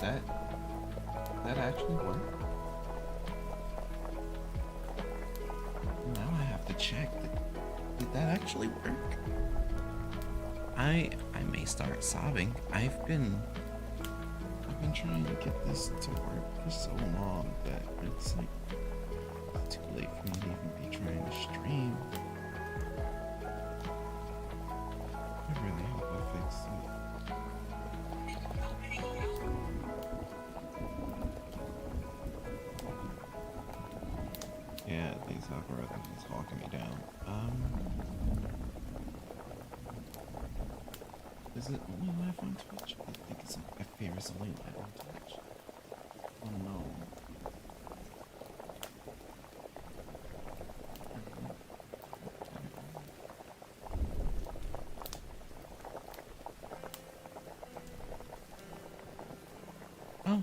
that that actually work? Now I have to check. Did that actually work? I may start sobbing. I've been trying to get this to work for so long that it's like too late for me to even be trying to stream. I really hope I fix it. Yeah, these algorithms is hawking me down. Is it only live on Twitch? I think it's, I fear it's only live on Twitch. Oh no. Oh.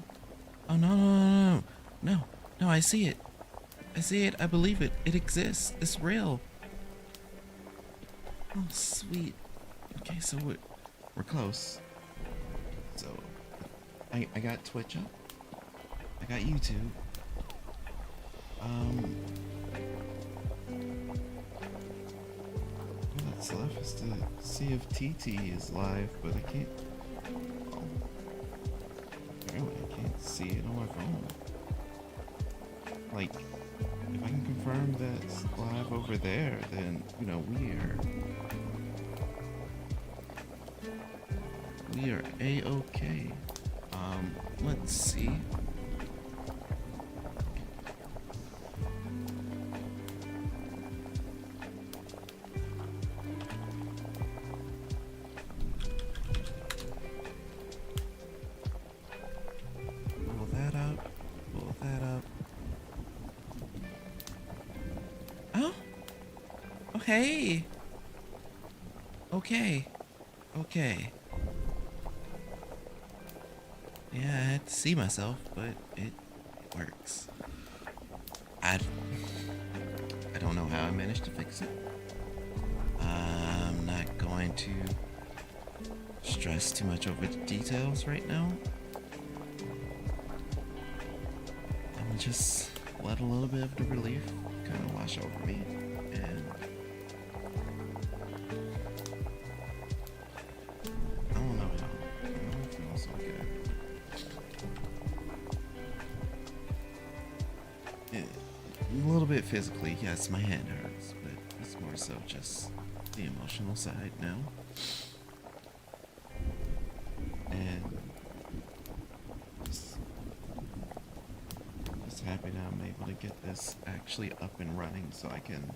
Oh no, no, no, no, no. No, I see it. I see it. I believe it. It exists. It's real. Oh, sweet. Okay, so we're close. So, I got Twitch up. I got YouTube. All that's left is to see if TT is live, but I can't. Oh, apparently I can't see it on my phone. Like, if I can confirm that's live over there, then you know we are a-okay. Let's see. Pull that up. Pull that up. Oh. Oh, hey. Okay. Okay. Yeah, I had to see myself, but it works. I don't know how I managed to fix it. I'm not going to stress too much over the details right now. I'm gonna just let a little bit of the relief kind of wash over me, and I don't know how. I don't feel so good. A little bit physically, yes, my hand hurts, but it's more so just the emotional side now. And just happy that I'm able to get this actually up and running so I can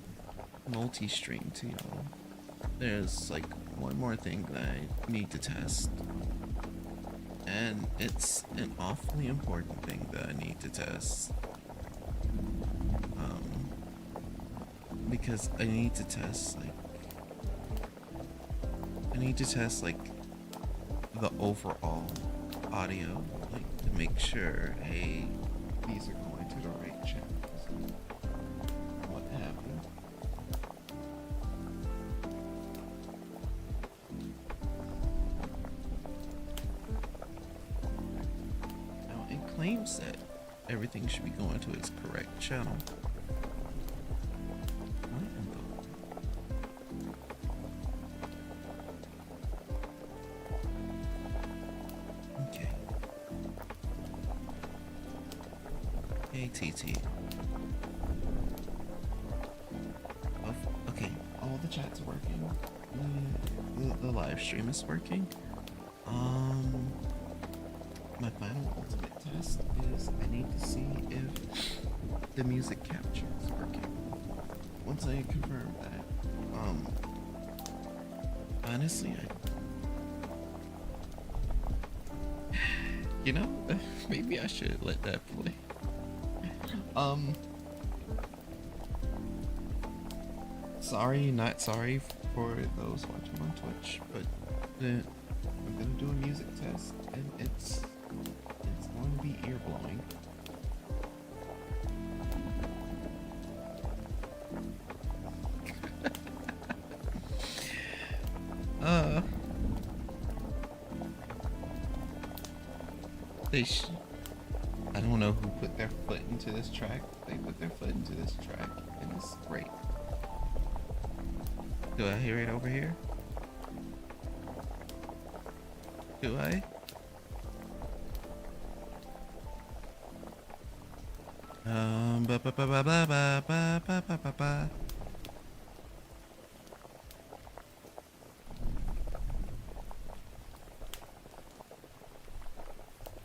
multi-stream to y'all. There's like one more thing that I need to test, and it's an awfully important thing that I need to test. Because I need to test like the overall audio, like to make sure, hey, these are going to the right channels. What happened? Now it claims that everything should be going to its correct channel. TT. Oh, okay, all the chats are working. The live stream is working. My final ultimate test is I need to see if the music capture is working. Once I confirm that, honestly, you know, maybe I should let that play. Sorry, not sorry for those watching on Twitch, but I'm gonna do a music test, and it's going to be ear blowing. I don't know who put their foot into this track. They put their foot into this track, and it's great. Do I hear it over here? Do I? Ba ba ba ba ba ba ba ba ba ba ba.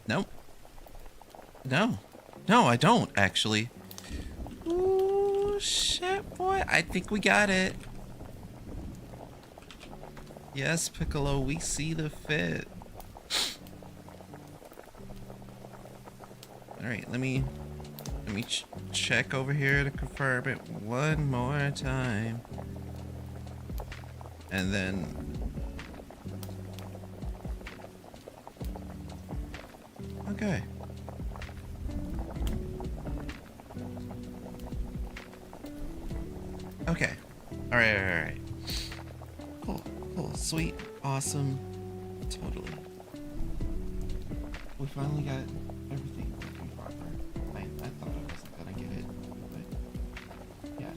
Nope. No. No, I don't, actually. Ooh, shit, boy. I think we got it. Yes, Piccolo, we see the fit. Alright, let me check over here to confirm it one more time. And then... Okay. Okay. Alright. Cool, sweet, awesome, totally. We finally got everything working proper. I thought I wasn't gonna get it, but yeah.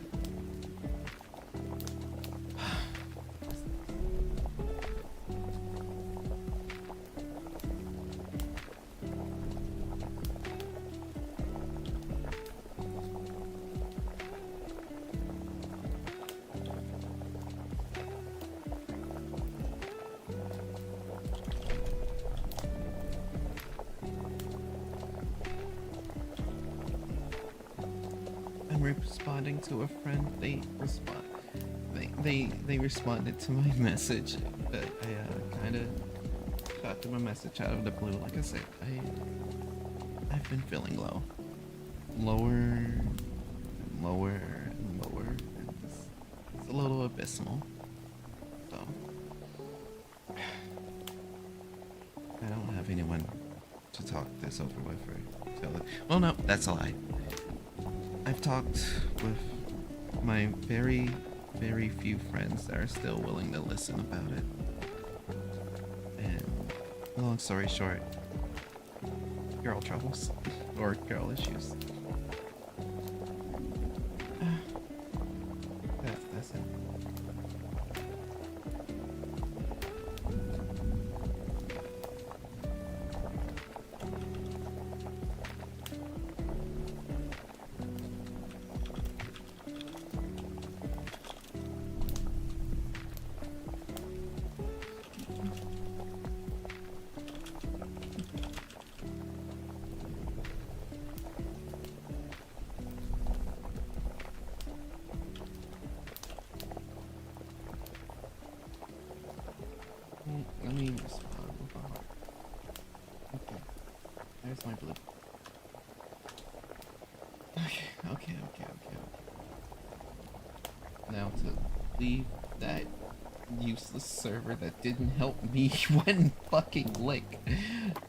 Responding to a friend, they responded to my message, but I kind of shot them a message out of the blue. Like I said, I've been feeling low, lower, and lower, and lower. And it's a little abysmal. So I don't have anyone to talk this over with or tell it. Well, no, that's a lie. I've talked with my very, very few friends that are still willing to listen about it. And long story short, girl troubles or girl issues. That's it. Let me respond with a heart. Okay. There's my blue. Okay. Now to leave that useless server that didn't help me one fucking lick.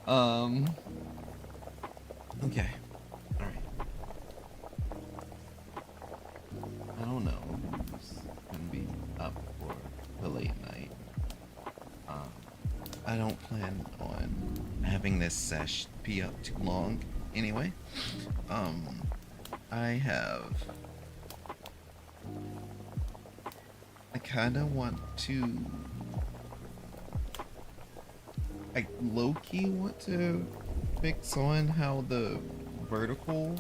Okay. Alright. I don't know who's gonna be up for the late night. I don't plan on having this sesh be up too long anyway. I kinda want to, I low-key want to fix on how the vertical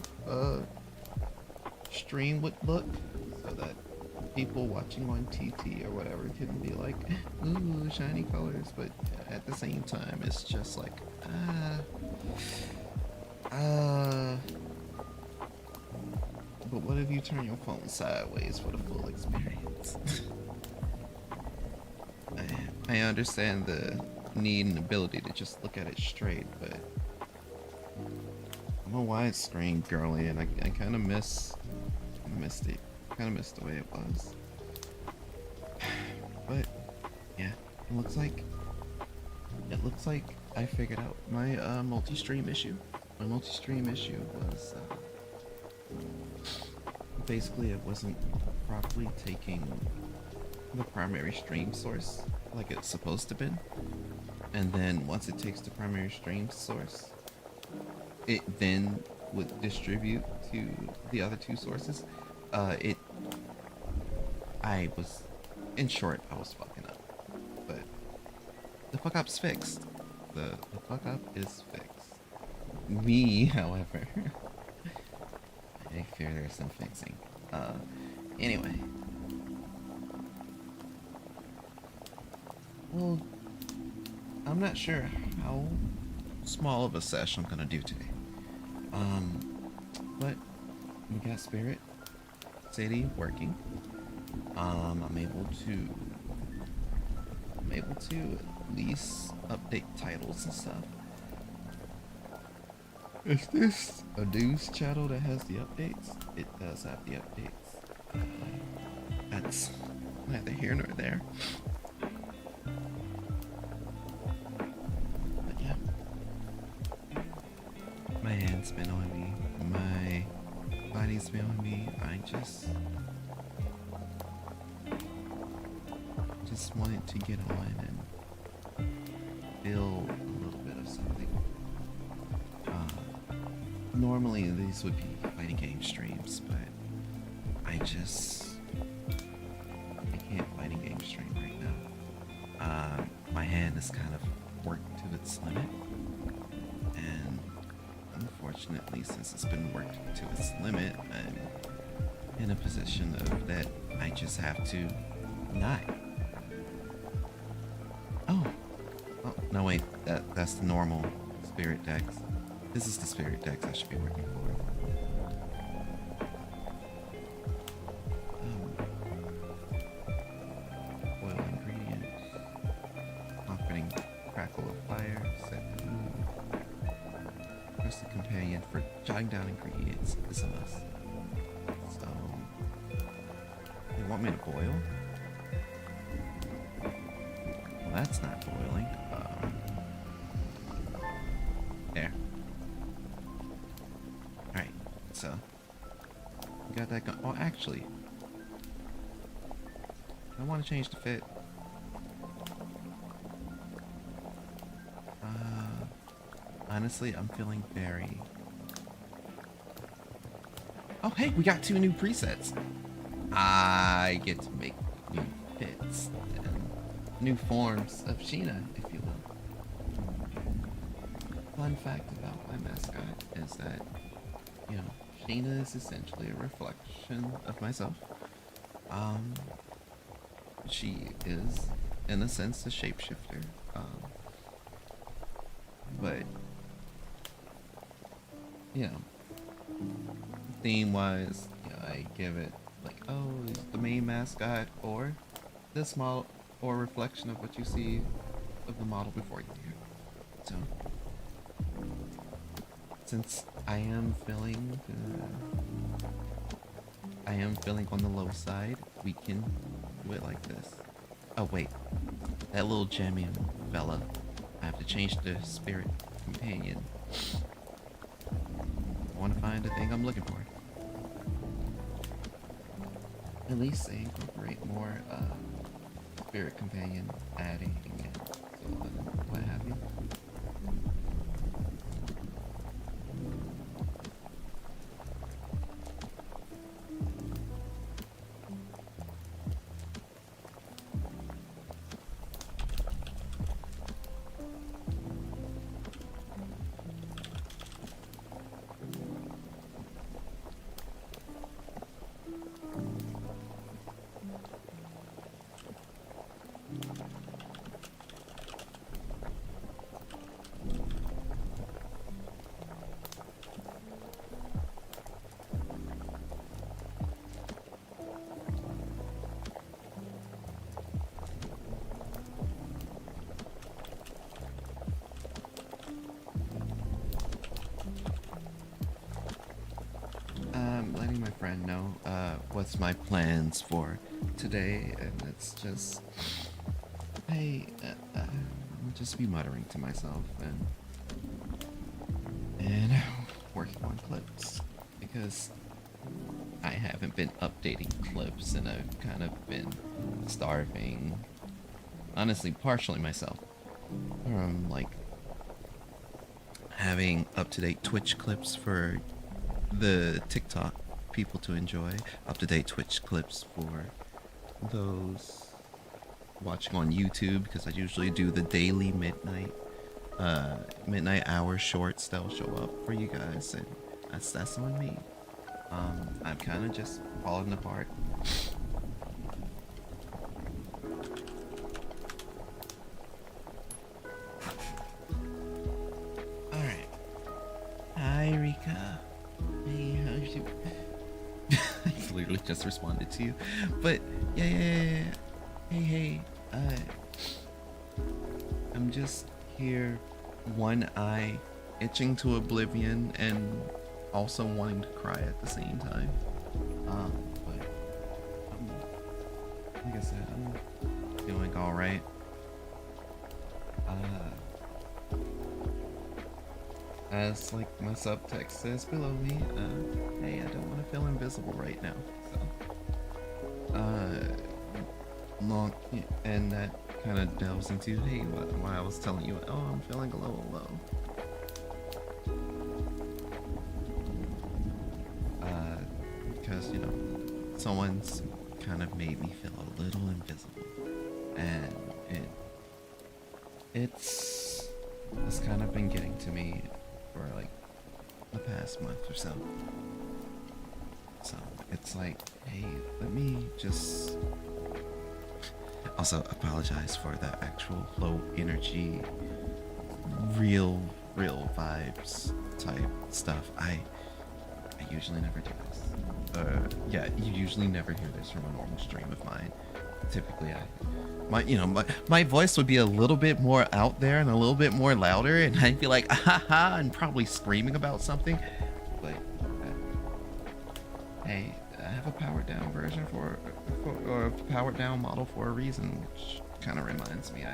stream would look, so that people watching on TT or whatever can be like, ooh, shiny colors, but at the same time it's just like, but what if you turn your phone sideways for the full experience? I understand the need and ability to just look at it straight, but I'm a widescreen girly, and I kind of missed it. Kind of missed the way it was. But yeah, it looks like I figured out my multi-stream issue. My multi-stream issue was basically it wasn't properly taking the primary stream source like it's supposed to be, and then once it takes the primary stream source, it then would distribute to the other two sources. It I was, in short, I was fucking up, but the fuck up's fixed. The fuck up is fixed. Me, however, I fear there's some fixing. Anyway. Well, I'm not sure how small of a sesh I'm gonna do today. But we got Spirit City working. I'm able to at least update titles and stuff. Is this a Duce channel that has the updates? It does have the updates. That's neither here nor there. But yeah. My hand's been on me. My body's been on me. I just wanted to get on and feel a little bit of something. Normally these would be fighting game streams, but I can't fighting game stream right now. My hand is kind of worked to its limit, and unfortunately, since it's been worked to its limit, I'm in a position of that I just have to not. Oh, no wait, that's the normal spirit dex. This is the spirit dex I should be working for. Oil ingredients. Confident crackle of fire. Set the mood. Press the companion for jotting down ingredients is a must. So, you want me to boil? Well, that's not boiling. There. Alright, so we got that going. Oh, actually, I want to change the fit. Honestly, I'm feeling very... Oh, hey, we got 2 new presets. I get to make new fits and new forms of Sheena, if you will. Fun fact about my mascot is that, you know, Sheena is essentially a reflection of myself. She is, in a sense, a shapeshifter. But, you know, theme-wise, you know, I give it like, oh, it's the main mascot, or this model, or reflection of what you see of the model before you. So, since I am feeling on the low side, we can do it like this. Oh wait, that little gem fella. I have to change the spirit companion. I want to find the thing I'm looking for. At least they incorporate more spirit companion adding and so on and what have you. Letting my friend know what's my plans for today, and it's just I'll just be muttering to myself and working on clips because I haven't been updating clips and I've kind of been starving, honestly, partially myself, from like having up-to-date Twitch clips for the TikTok people to enjoy, up-to-date Twitch clips for those watching on YouTube, because I usually do the daily midnight hour shorts that will show up for you guys, and that's on me. I'm kind of just falling apart. Alright. Hi, Rika. Hey, how's you? I literally just responded to you. But, yeah. Hey. I'm just here, one eye itching to oblivion and also wanting to cry at the same time. But like I said, I'm feeling alright. As like my subtext says below me, hey, I don't want to feel invisible right now. So, and that kind of delves into, hey, why I was telling you, oh, I'm feeling a little low. Because, you know, someone's kind of made me feel a little invisible, and it's kind of been getting to me for like the past month or so. So it's like, hey, let me just also apologize for the actual low energy, real vibes type stuff. I usually never do this. Yeah, you usually never hear this from a normal stream of mine. Typically, my voice would be a little bit more out there and a little bit more louder, and I'd be like, ha, and probably screaming about something. But hey, I have a powered down version or a powered down model for a reason, which kind of reminds me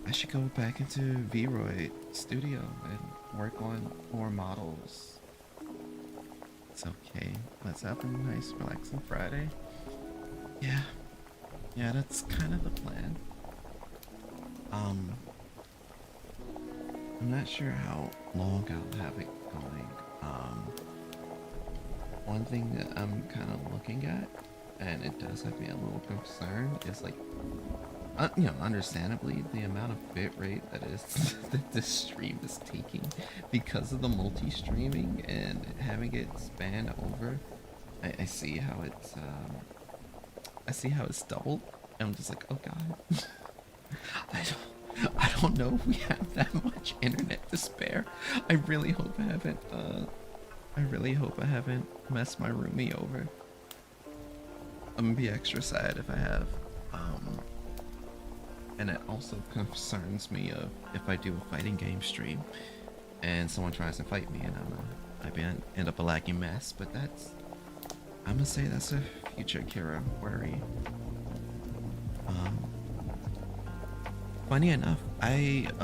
I should go back into Vroid Studio and work on more models. It's okay. Let's have a nice, relaxing Friday. Yeah, that's kind of the plan. I'm not sure how long I'll have it going. One thing that I'm kind of looking at, and it does have me a little concerned, is like, understandably, the amount of bitrate that this stream is taking because of the multi-streaming and having it span over. I see how it's doubled. I'm just like, oh god. I don't know if we have that much internet to spare. I really hope I haven't messed my roomie over. I'm gonna be extra sad if I have. And it also concerns me of if I do a fighting game stream and someone tries to fight me and I end up a laggy mess. But I'm gonna say that's a future Kira worry. Funny enough, I've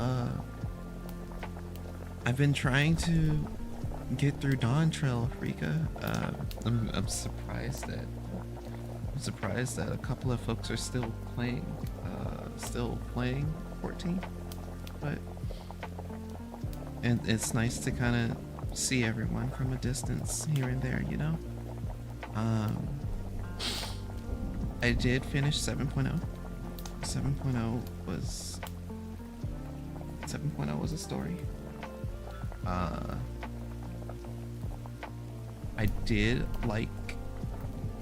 been trying to get through Dawn Trail, Rika. I'm surprised that a couple of folks are still playing 14, and it's nice to kind of see everyone from a distance here and there, you know. I did finish 7.0. 7.0 was a story. I did like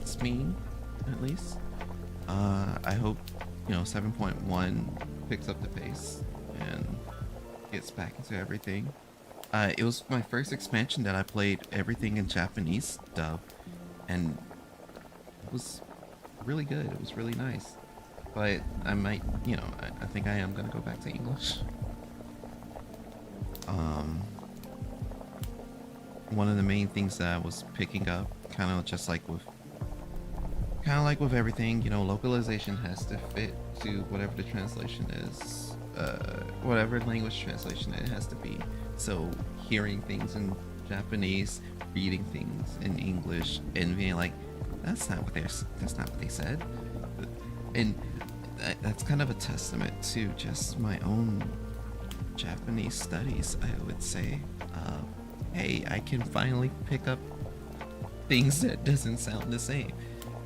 Smeen, at least. I hope 7.1 picks up the pace and gets back into everything. It was my first expansion that I played everything in Japanese dub, and it was really good. It was really nice. But I might, I think I am gonna go back to English. One of the main things that I was picking up, kind of like with everything, localization has to fit to whatever the translation is, whatever language translation it has to be. So hearing things in Japanese, reading things in English, and being like, that's not what they said, and that's kind of a testament to just my own Japanese studies, I would say. Hey, I can finally pick up things that doesn't sound the same,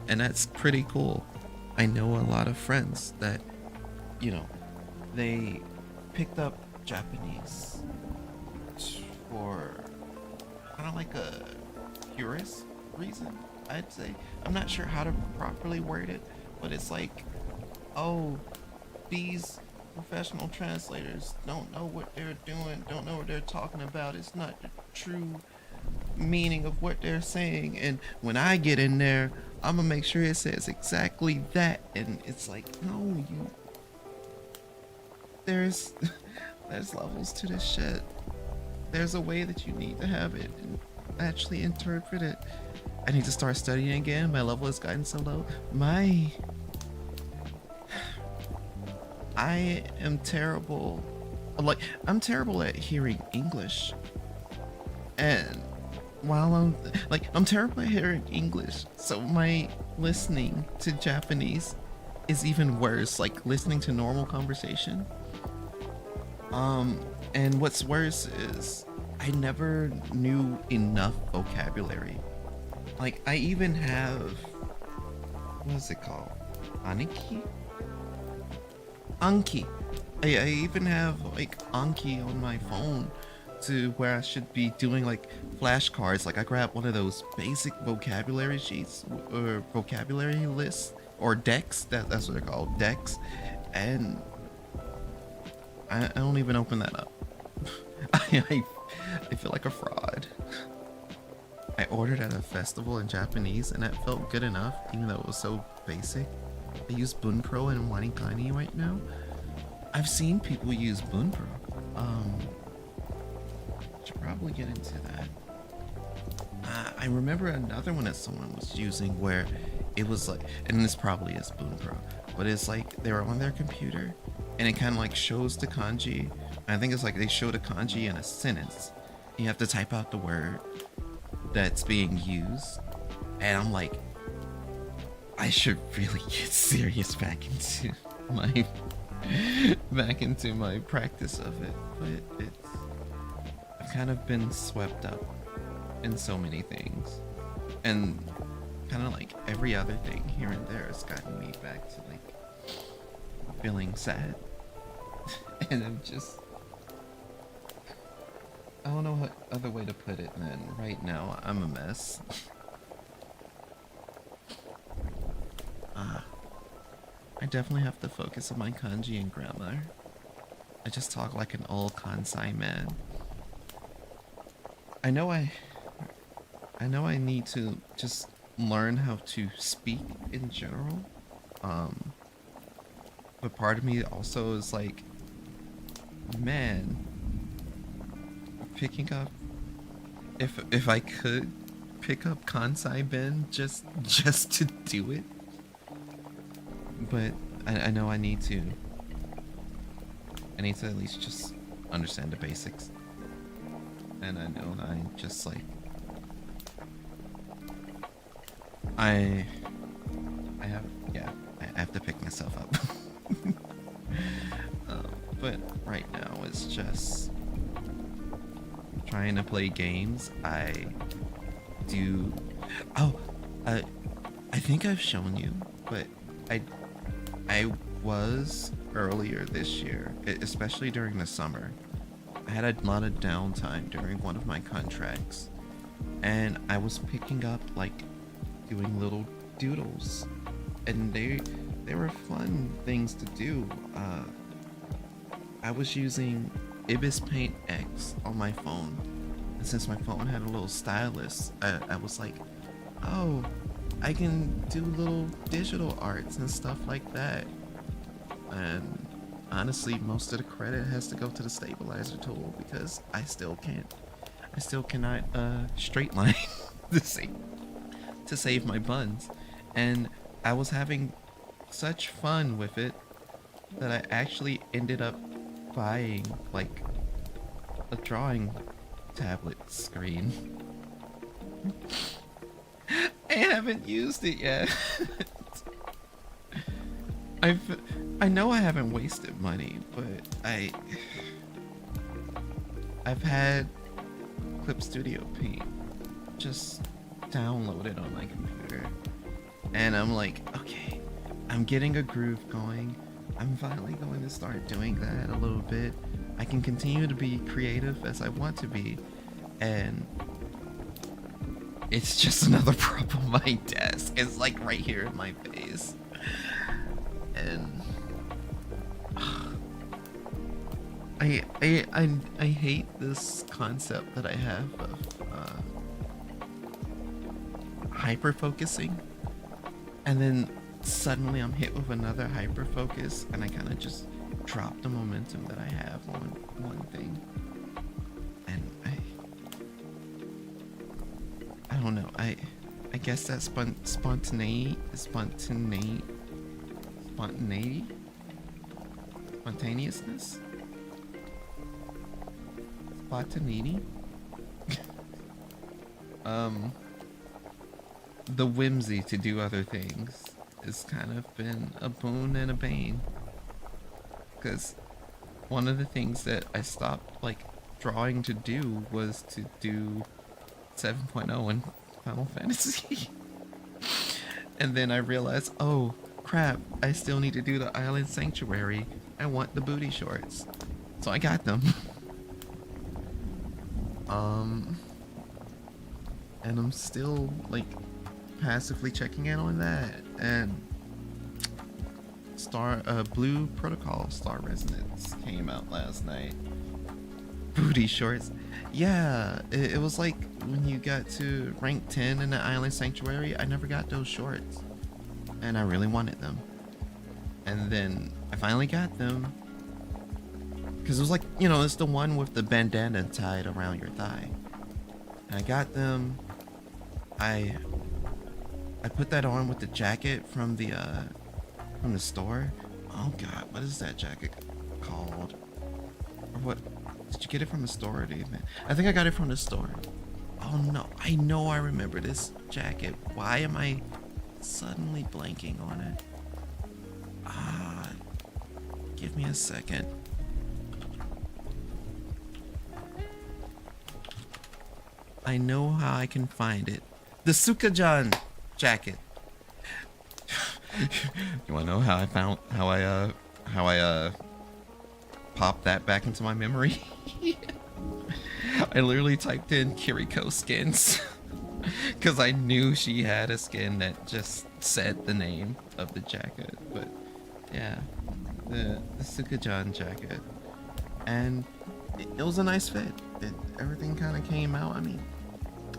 and that's pretty cool. I know a lot of friends that, you know, they picked up Japanese for kind of like a purist reason, I'd say. I'm not sure how to properly word it, but it's like, oh, these professional translators don't know what they're doing, don't know what they're talking about. It's not the true meaning of what they're saying. And when I get in there, I'm gonna make sure it says exactly that. And it's like, no, you. There's levels to this shit. There's a way that you need to have it and actually interpret it. I need to start studying again. My level has gotten so low. I am terrible. Like, I'm terrible at hearing English. And while I'm terrible at hearing English. So my listening to Japanese is even worse. Like, listening to normal conversation. And what's worse is I never knew enough vocabulary. Like, I even have, what is it called? Anki? I even have like Anki on my phone to where I should be doing like flashcards. Like, I grab one of those basic vocabulary sheets or vocabulary lists or decks. That's what they're called, decks. And I don't even open that up. I feel like a fraud. I ordered at a festival in Japanese and that felt good enough, even though it was so basic. I use Bunpro and Wanikani right now. I've seen people use Bunpro. Should probably get into that. I remember another one that someone was using where it was like, and this probably is Bunpro, but it's like they were on their computer and it kind of like shows the kanji. I think it's like they show the kanji in a sentence. You have to type out the word that's being used, and I'm like, I should really get serious back into my practice of it. But I've kind of been swept up in so many things, and kind of like every other thing here and there has gotten me back to like feeling sad. And I'm just, I don't know what other way to put it than right now I'm a mess. I definitely have to focus on my kanji and grammar. I just talk like an old Kansai man. I know I need to just learn how to speak in general. But part of me also is like, man, picking up, if I could pick up Kansai Ben just to do it. But I know I need to at least just understand the basics. And I know that I just like, I have to pick myself up. But right now it's just trying to play games. I think I've shown you, but I was earlier this year, especially during the summer. I had a lot of downtime during one of my contracts, and I was picking up like doing little doodles, and they were fun things to do. I was using Ibis Paint X on my phone, and since my phone had a little stylus, I was like, oh, I can do little digital arts and stuff like that. And honestly, most of the credit has to go to the stabilizer tool because I still cannot straight line to save my buns. And I was having such fun with it that I actually ended up buying like a drawing tablet screen. I haven't used it yet. I know I haven't wasted money, but I've had Clip Studio Paint just downloaded on my computer, and I'm like, okay, I'm getting a groove going. I'm finally going to start doing that a little bit. I can continue to be creative as I want to be, and it's just another problem. My desk is like right here in my face, and I hate this concept that I have of hyper focusing, and then suddenly I'm hit with another hyper focus, and I kind of just drop the momentum that I have on one thing, and I don't know. I guess that spontaneousness, spontaneity, the whimsy to do other things has kind of been a boon and a bane. Because one of the things that I stopped like drawing to do was to do 7.0 in Final Fantasy. And then I realized, oh crap, I still need to do the Island Sanctuary. I want the booty shorts. So I got them. And I'm still like passively checking in on that. And Blue Protocol Star Resonance came out last night. Booty shorts. Yeah, it was like when you got to rank 10 in the Island Sanctuary, I never got those shorts. And I really wanted them. And then I finally got them. Because it was like, you know, it's the one with the bandana tied around your thigh. And I got them. I put that on with the jacket from the store. Oh god, what is that jacket called? Or what? Did you get it from the store or do you think? I think I got it from the store. Oh no, I remember this jacket. Why am I suddenly blanking on it? Give me a second. I know how I can find it. The Sukajan jacket. You wanna know how I popped that back into my memory? I literally typed in Kiraku skins because I knew she had a skin that just said the name of the jacket. But yeah, the Sukajan jacket, and it was a nice fit. Everything kind of came out. I mean,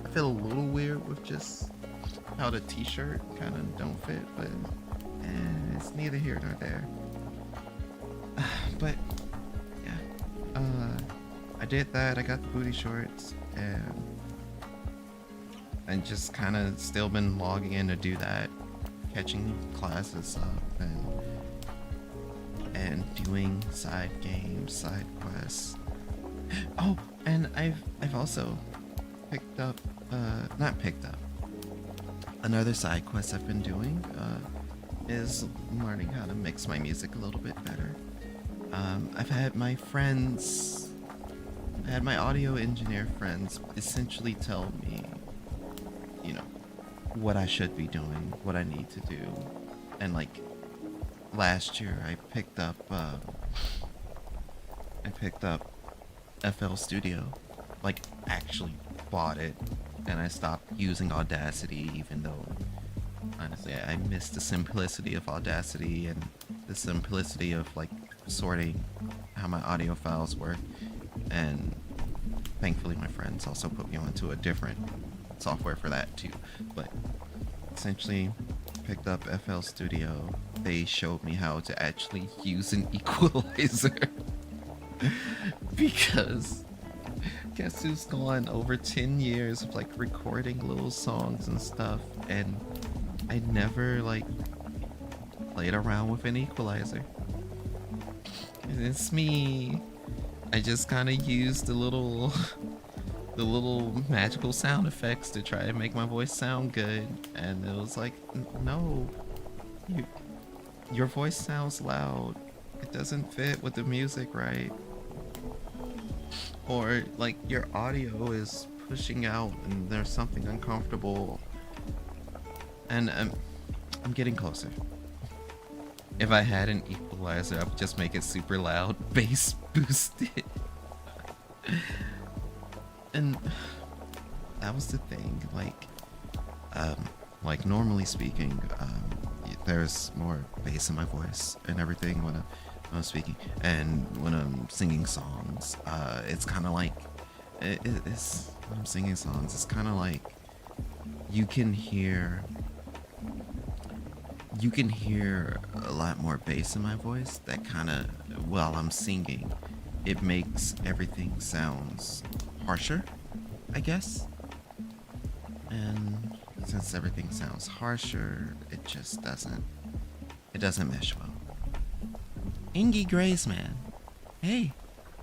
I feel a little weird with just how the t-shirt kind of don't fit, but it's neither here nor there. But yeah, I did that. I got the booty shorts, and I just kind of still been logging in to do that, catching classes up, and doing side games, side quests. Oh, and I've also picked up, another side quest I've been doing is learning how to mix my music a little bit better. I've had my audio engineer friends essentially tell me, you know, what I should be doing, what I need to do. And like last year I picked up FL Studio, like actually bought it, and I stopped using Audacity, even though honestly I miss the simplicity of Audacity and the simplicity of like sorting how my audio files work. And thankfully my friends also put me onto a different software for that too. But essentially picked up FL Studio. They showed me how to actually use an equalizer. Because guess who's gone over 10 years of like recording little songs and stuff, and I never like played around with an equalizer. And it's me. I just kind of used the little magical sound effects to try to make my voice sound good, and it was like, no, your voice sounds loud. It doesn't fit with the music, right? or like your audio is pushing out and there's something uncomfortable. And I'm getting closer. If I had an equalizer, I would just make it super loud, bass boosted. And that was the thing, like normally speaking, there's more bass in my voice and everything when I'm speaking, and when I'm singing songs, it's kind of like, it's when I'm singing songs, it's kind of like you can hear a lot more bass in my voice. That kind of, while I'm singing, it makes everything sounds harsher, I guess. And since everything sounds harsher, it just doesn't mesh well. Ingy Grace, man. Hey,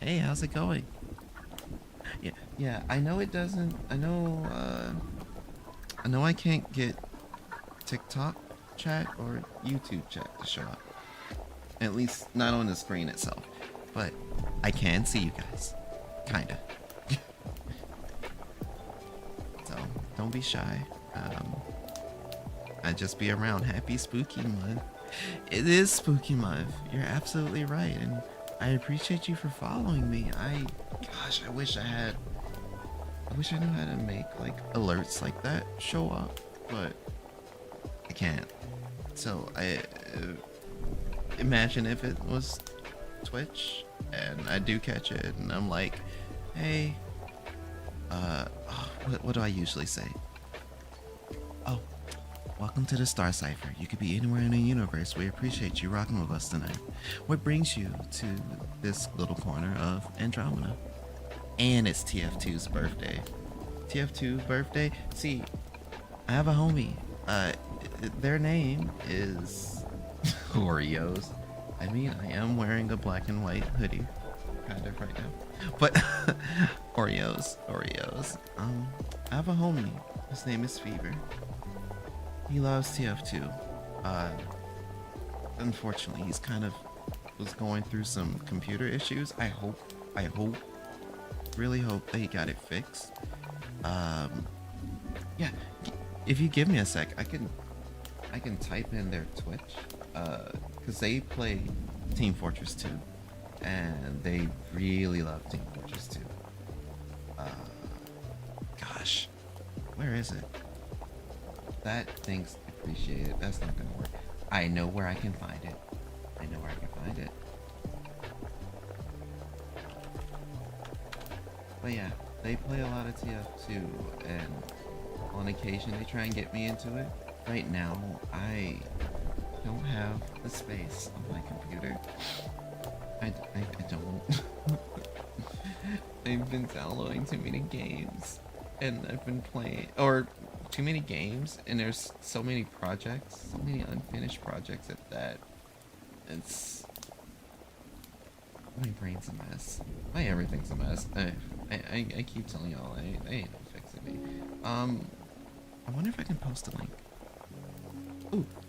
how's it going? Yeah, I know it doesn't, I know I can't get TikTok chat or YouTube chat to show up. At least not on the screen itself. But I can see you guys. Kinda. So, don't be shy. I just be around. Happy Spooky Month. It is Spooky Month. You're absolutely right. And I appreciate you for following me. I wish I knew how to make like alerts like that show up, but I can't. So I imagine if it was Twitch and I do catch it and I'm like, hey, what do I usually say? Oh, welcome to the StarCypher. You could be anywhere in the universe. We appreciate you rocking with us tonight. What brings you to this little corner of Andromeda? And it's TF2's birthday. TF2's birthday? See, I have a homie. Their name is Oreos. I mean, I am wearing a black and white hoodie, kind of right now. But Oreos. I have a homie. His name is Fever. He loves TF2. Unfortunately, he's kind of was going through some computer issues. I really hope that he got it fixed. Yeah, if you give me a sec, I can type in their Twitch, because they play Team Fortress 2, and they really love Team Fortress 2. Gosh, where is it? That thing's appreciated. That's not gonna work. I know where I can find it. But yeah, they play a lot of TF2, and on occasion they try and get me into it. Right now, I don't have the space on my computer. I don't. I've been downloading too many games, and I've been playing, or too many games, and there's so many projects, so many unfinished projects at that. It's, my brain's a mess. My everything's a mess. I keep telling y'all, they ain't no fixing me. I wonder if I can post a link.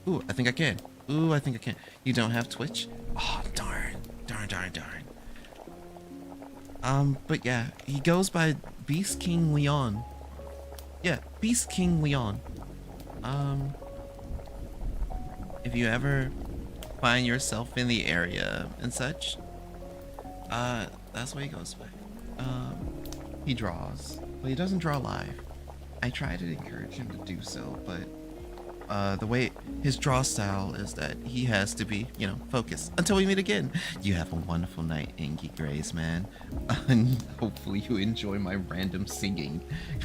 Ooh, I think I can. You don't have Twitch? Oh, darn. But yeah, he goes by Beast King Leon. Yeah, Beast King Leon. If you ever find yourself in the area and such, that's what he goes by. He draws, but he doesn't draw live. I try to encourage him to do so, but the way his draw style is that he has to be, focused. Until we meet again, you have a wonderful night, Ingy Grace, man. And hopefully you enjoy my random singing,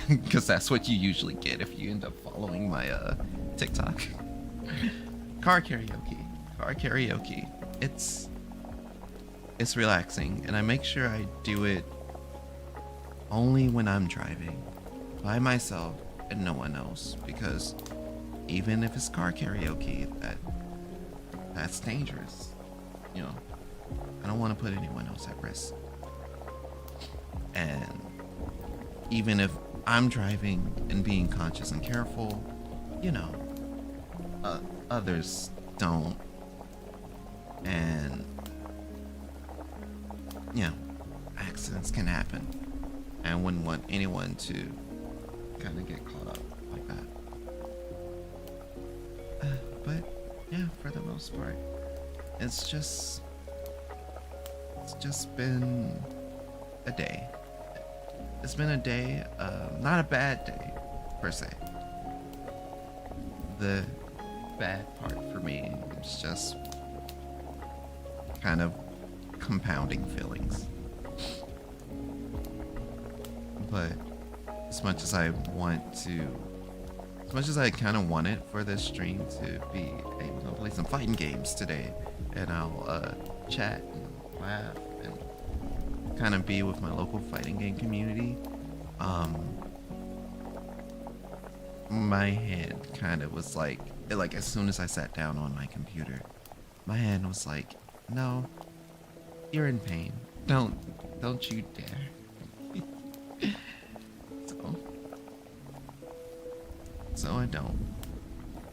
because that's what you usually get if you end up following my TikTok. Car karaoke. It's relaxing, and I make sure I do it only when I'm driving, by myself, and no one else, because even if it's car karaoke, that's dangerous. I don't want to put anyone else at risk. And even if I'm driving and being conscious and careful, others don't. And, accidents can happen. And I wouldn't want anyone to kind of get caught up like that. But yeah, for the most part, it's just been a day. It's been a day, not a bad day per se. The bad part for me is just kind of compounding feelings. But as much as I kind of want it for this stream to be able to play some fighting games today, and I'll chat and laugh and kind of be with my local fighting game community, my head kind of was like as soon as I sat down on my computer, my hand was like, no, you're in pain. Don't you dare. So I don't.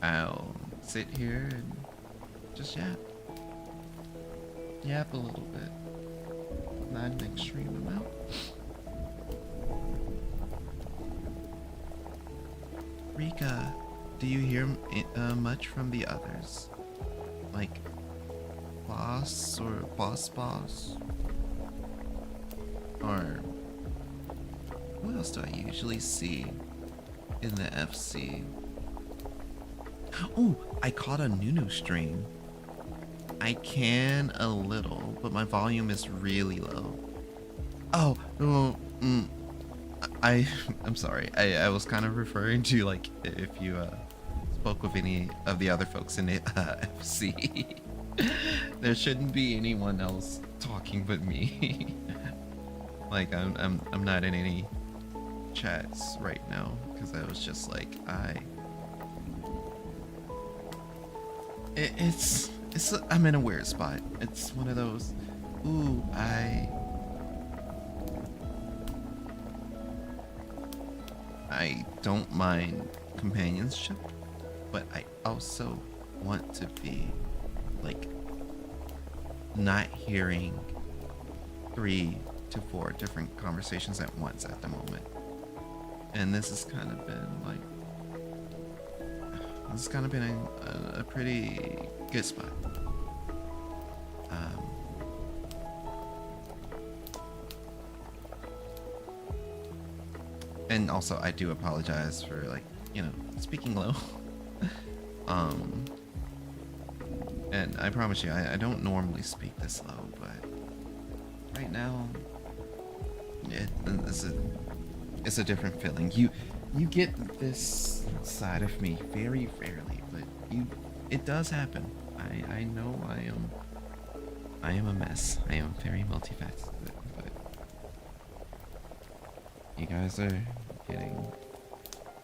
I'll sit here and just yap a little bit. Not an extreme amount. Rika, do you hear much from the others? Like boss or boss? Or what else do I usually see in the FC? Oh, I caught a Nunu stream. I can a little, but my volume is really low. Oh, I'm sorry. I was kind of referring to like if you spoke with any of the other folks in the FC. There shouldn't be anyone else talking but me. Like I'm not in any chats right now because I was just like I'm in a weird spot. It's one of those, ooh, I don't mind companionship, but I also want to be like not hearing 3 to 4 different conversations at once at the moment. And this has kind of been like, a pretty good spot. And also I do apologize for like, speaking low. And I promise you, I don't normally speak this low, but right now, it's a different feeling. You get this side of me very rarely, but it does happen. I know I am a mess. I am very multifaceted, but you guys are getting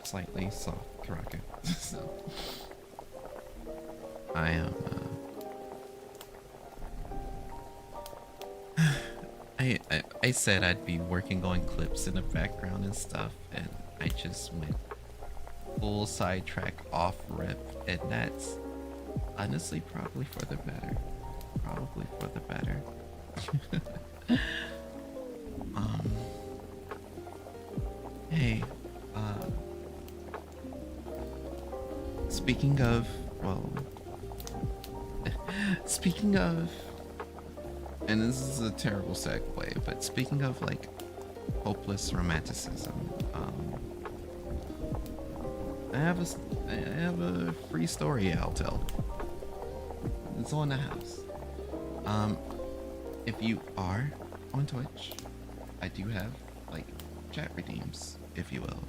slightly soft, Kiraku. So I am I said I'd be working on clips in the background and stuff, and I just went full sidetrack off rip, and that's honestly probably for the better. Probably for the better. Hey, speaking of, and this is a terrible segue, but speaking of like hopeless romanticism, I have a free story I'll tell. It's on the house. If you are on Twitch, I do have like chat redeems, if you will.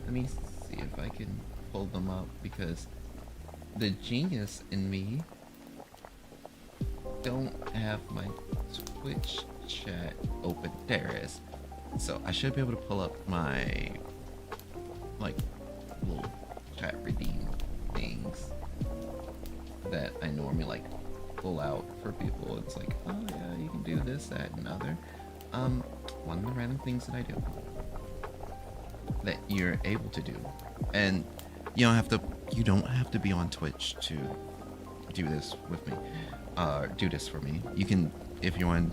Let me see if I can pull them up, because the genius in me don't have my Twitch chat open. There it is. So I should be able to pull up my like little chat redeem things that I normally like pull out for people. It's like, oh yeah, you can do this, that, and other. One of the random things that I do that you're able to do, and you don't have to be on Twitch to do this with me, do this for me. You can, if you're on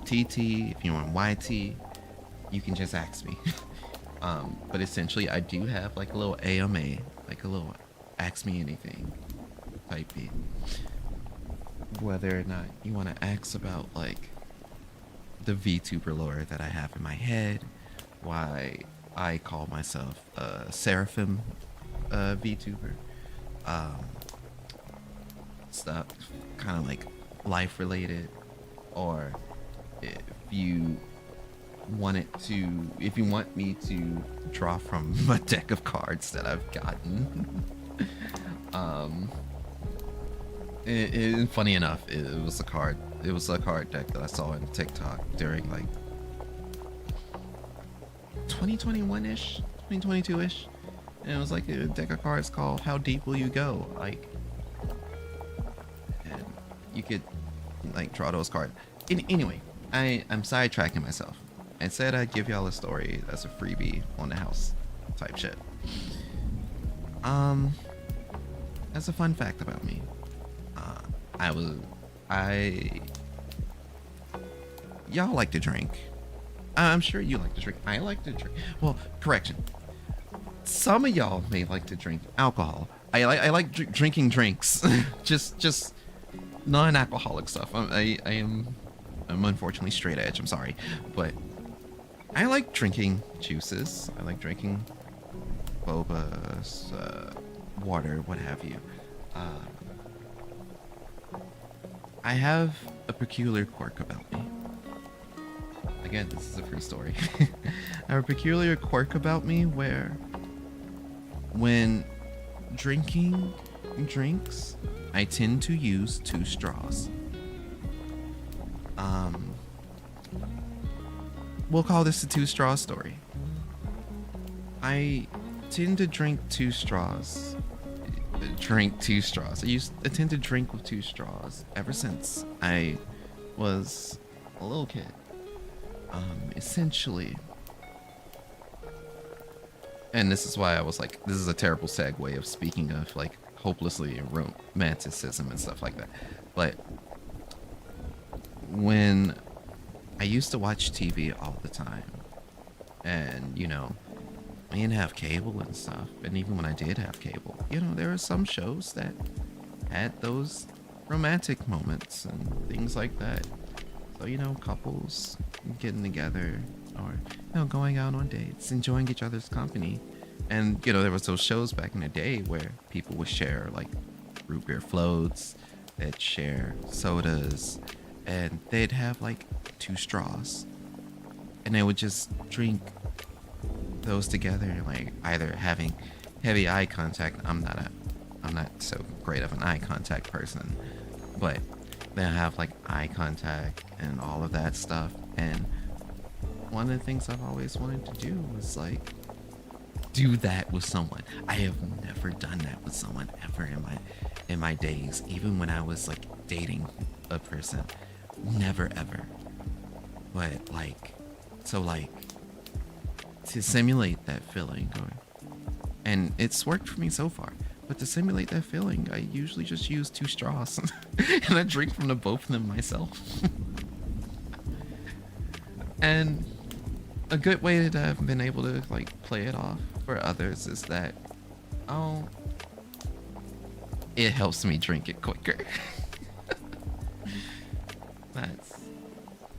TT, if you want YT, you can just ask me. But essentially, I do have like a little AMA, like a little ask me anything type beat. Whether or not you want to ask about like the VTuber lore that I have in my head, why I call myself a Seraphim VTuber, stuff kind of like life related, or if you if you want me to draw from a deck of cards that I've gotten. Funny enough, it was a card deck that I saw on TikTok during like 2021-ish, 2022-ish, and it was like a deck of cards called How Deep Will You Go? Like, and you could like draw those cards. Anyway, I'm sidetracking myself. I said I'd give y'all a story as a freebie on the house type shit. As a fun fact about me, y'all like to drink. I'm sure you like to drink. I like to drink. Well, correction. Some of y'all may like to drink alcohol. I like drinking drinks. just non-alcoholic stuff. I'm unfortunately straight edge. I'm sorry, but I like drinking juices. I like drinking bobas, water, what have you. I have a peculiar quirk about me. Again, this is a free story. I have a peculiar quirk about me where when drinking drinks, I tend to use 2 straws. We'll call this a 2-straw story. I tend to drink 2 straws. I tend to drink with 2 straws ever since I was a little kid. Essentially, and this is why I was like, this is a terrible segue of speaking of like hopelessly romanticism and stuff like that. But when I used to watch TV all the time, and you know, I didn't have cable and stuff, and even when I did have cable, you know, there were some shows that had those romantic moments and things like that. So, you know, couples getting together, or, you know, going out on dates, enjoying each other's company. And, you know, there was those shows back in the day where people would share like root beer floats, they'd share sodas, and they'd have like 2 straws, and they would just drink those together, like either having heavy eye contact. I'm not so great of an eye contact person, but they'll have like eye contact and all of that stuff. And one of the things I've always wanted to do was like do that with someone. I have never done that with someone ever in my days, even when I was like dating a person. Never ever. But like, so like, to simulate that feeling, and it's worked for me so far, but to simulate that feeling, I usually just use 2 straws and I drink from the both of them myself. And a good way that I've been able to like play it off for others is that, oh, it helps me drink it quicker.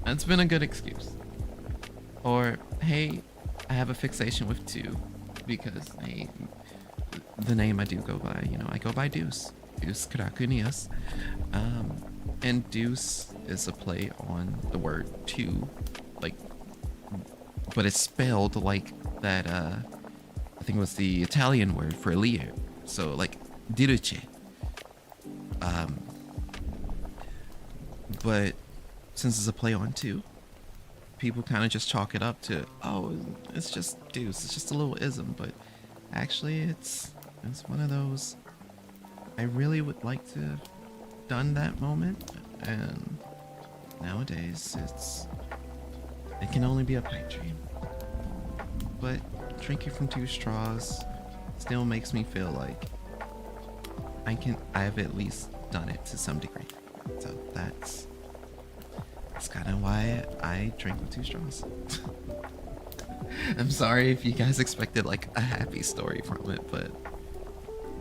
That's been a good excuse. Or, hey, I have a fixation with 2 because the name I do go by, you know, I go by Duce. Duce kirakuneos. And Duce is a play on the word 2, like, but it's spelled like that, I think it was the Italian word for Leo. So like Duce. But since it's a play on 2, people kind of just chalk it up to, oh, it's just Duce, it's just a little ism. But actually it's one of those, I really would like to have done that moment, and nowadays it can only be a pipe dream. But drinking from 2 straws still makes me feel like I've at least done it to some degree. So That's kind of why I drink with 2 straws. I'm sorry if you guys expected like a happy story from it, but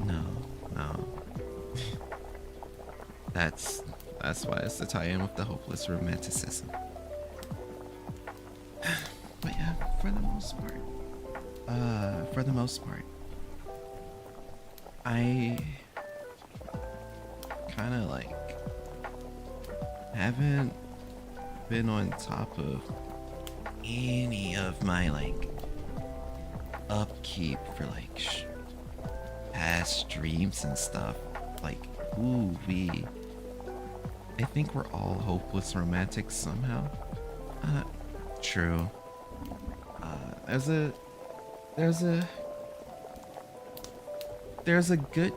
no. That's why it's the tie-in with the hopeless romanticism. But yeah, for the most part, I kind of like haven't been on top of any of my like upkeep for like past streams and stuff. Like, I think we're all hopeless romantics somehow. True. There's a good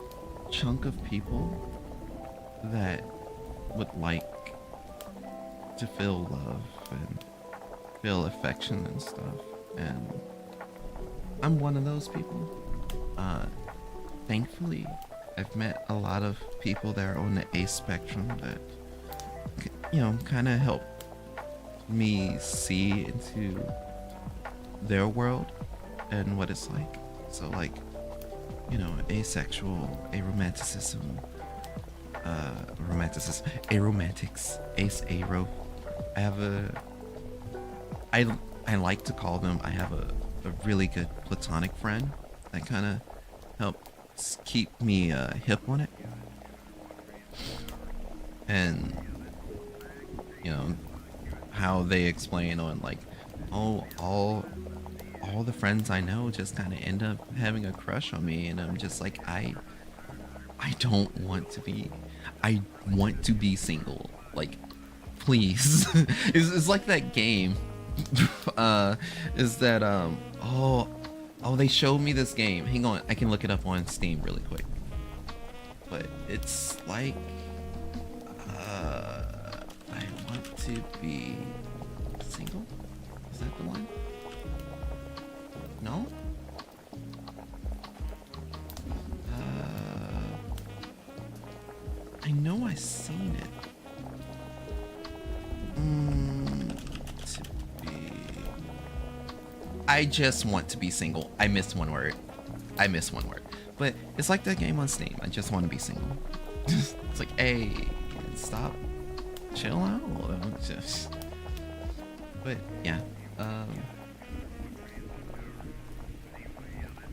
chunk of people that would like to feel love and feel affection and stuff, and I'm one of those people. Thankfully, I've met a lot of people that are on the A spectrum that, you know, kind of help me see into their world and what it's like. So like, you know, asexual, aromanticism, aromantics, ace aro. I like to call them, I have a really good platonic friend that kind of helps keep me hip on it. And, you know, how they explain on like, oh, all the friends I know just kind of end up having a crush on me, and I'm just like, I don't want to be, I want to be single, like, please. It's like that game. Is that oh, they showed me this game. Hang on, I can look it up on Steam really quick. But it's like I want to be single. Is that the one? No? I know I seen it. To be... I just want to be single. I missed one word. But it's like that game on Steam. I just want to be single. It's like, hey, stop. Chill out. Just... But yeah.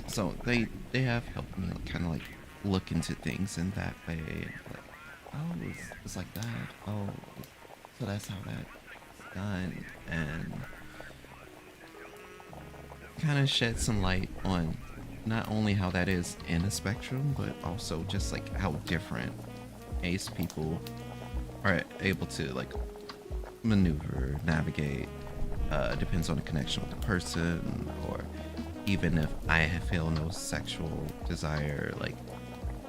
So they have helped me kind of like look into things in that way. Like, oh, it's like that. Oh, so that's how that's done, and kind of shed some light on not only how that is in a spectrum, but also just like how different ace people are able to like maneuver, navigate. Depends on the connection with the person, or even if I feel no sexual desire, like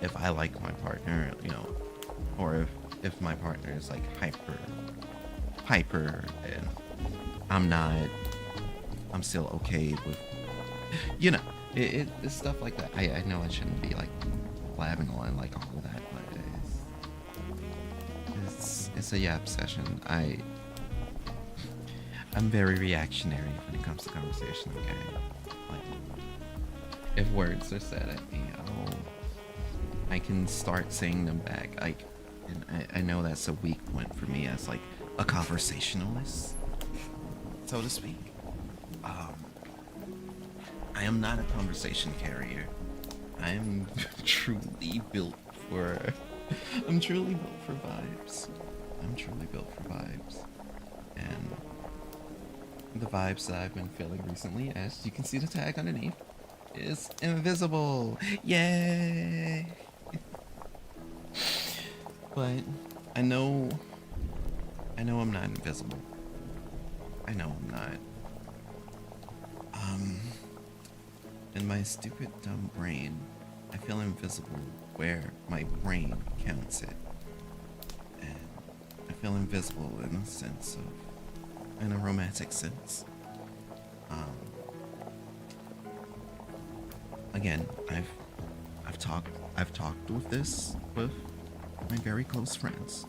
if I like my partner, you know, or if my partner is like hyper and I'm not, I'm still okay with, you know, it's stuff like that. I know I shouldn't be like blabbing on like all of that, but it's a yap session. I'm very reactionary when it comes to conversation, okay? Like, if words are said at me, I can start saying them back. Like, and I know that's a weak point for me as like a conversationalist, so to speak. I am not a conversation carrier. I am truly built for. I'm truly built for vibes. And the vibes that I've been feeling recently, as you can see the tag underneath, is invisible. Yay! But I know I'm not invisible. I know I'm not. In my stupid dumb brain, I feel invisible where my brain counts it. And I feel invisible in a sense of, in a romantic sense. Again, I've talked with this with my very close friends.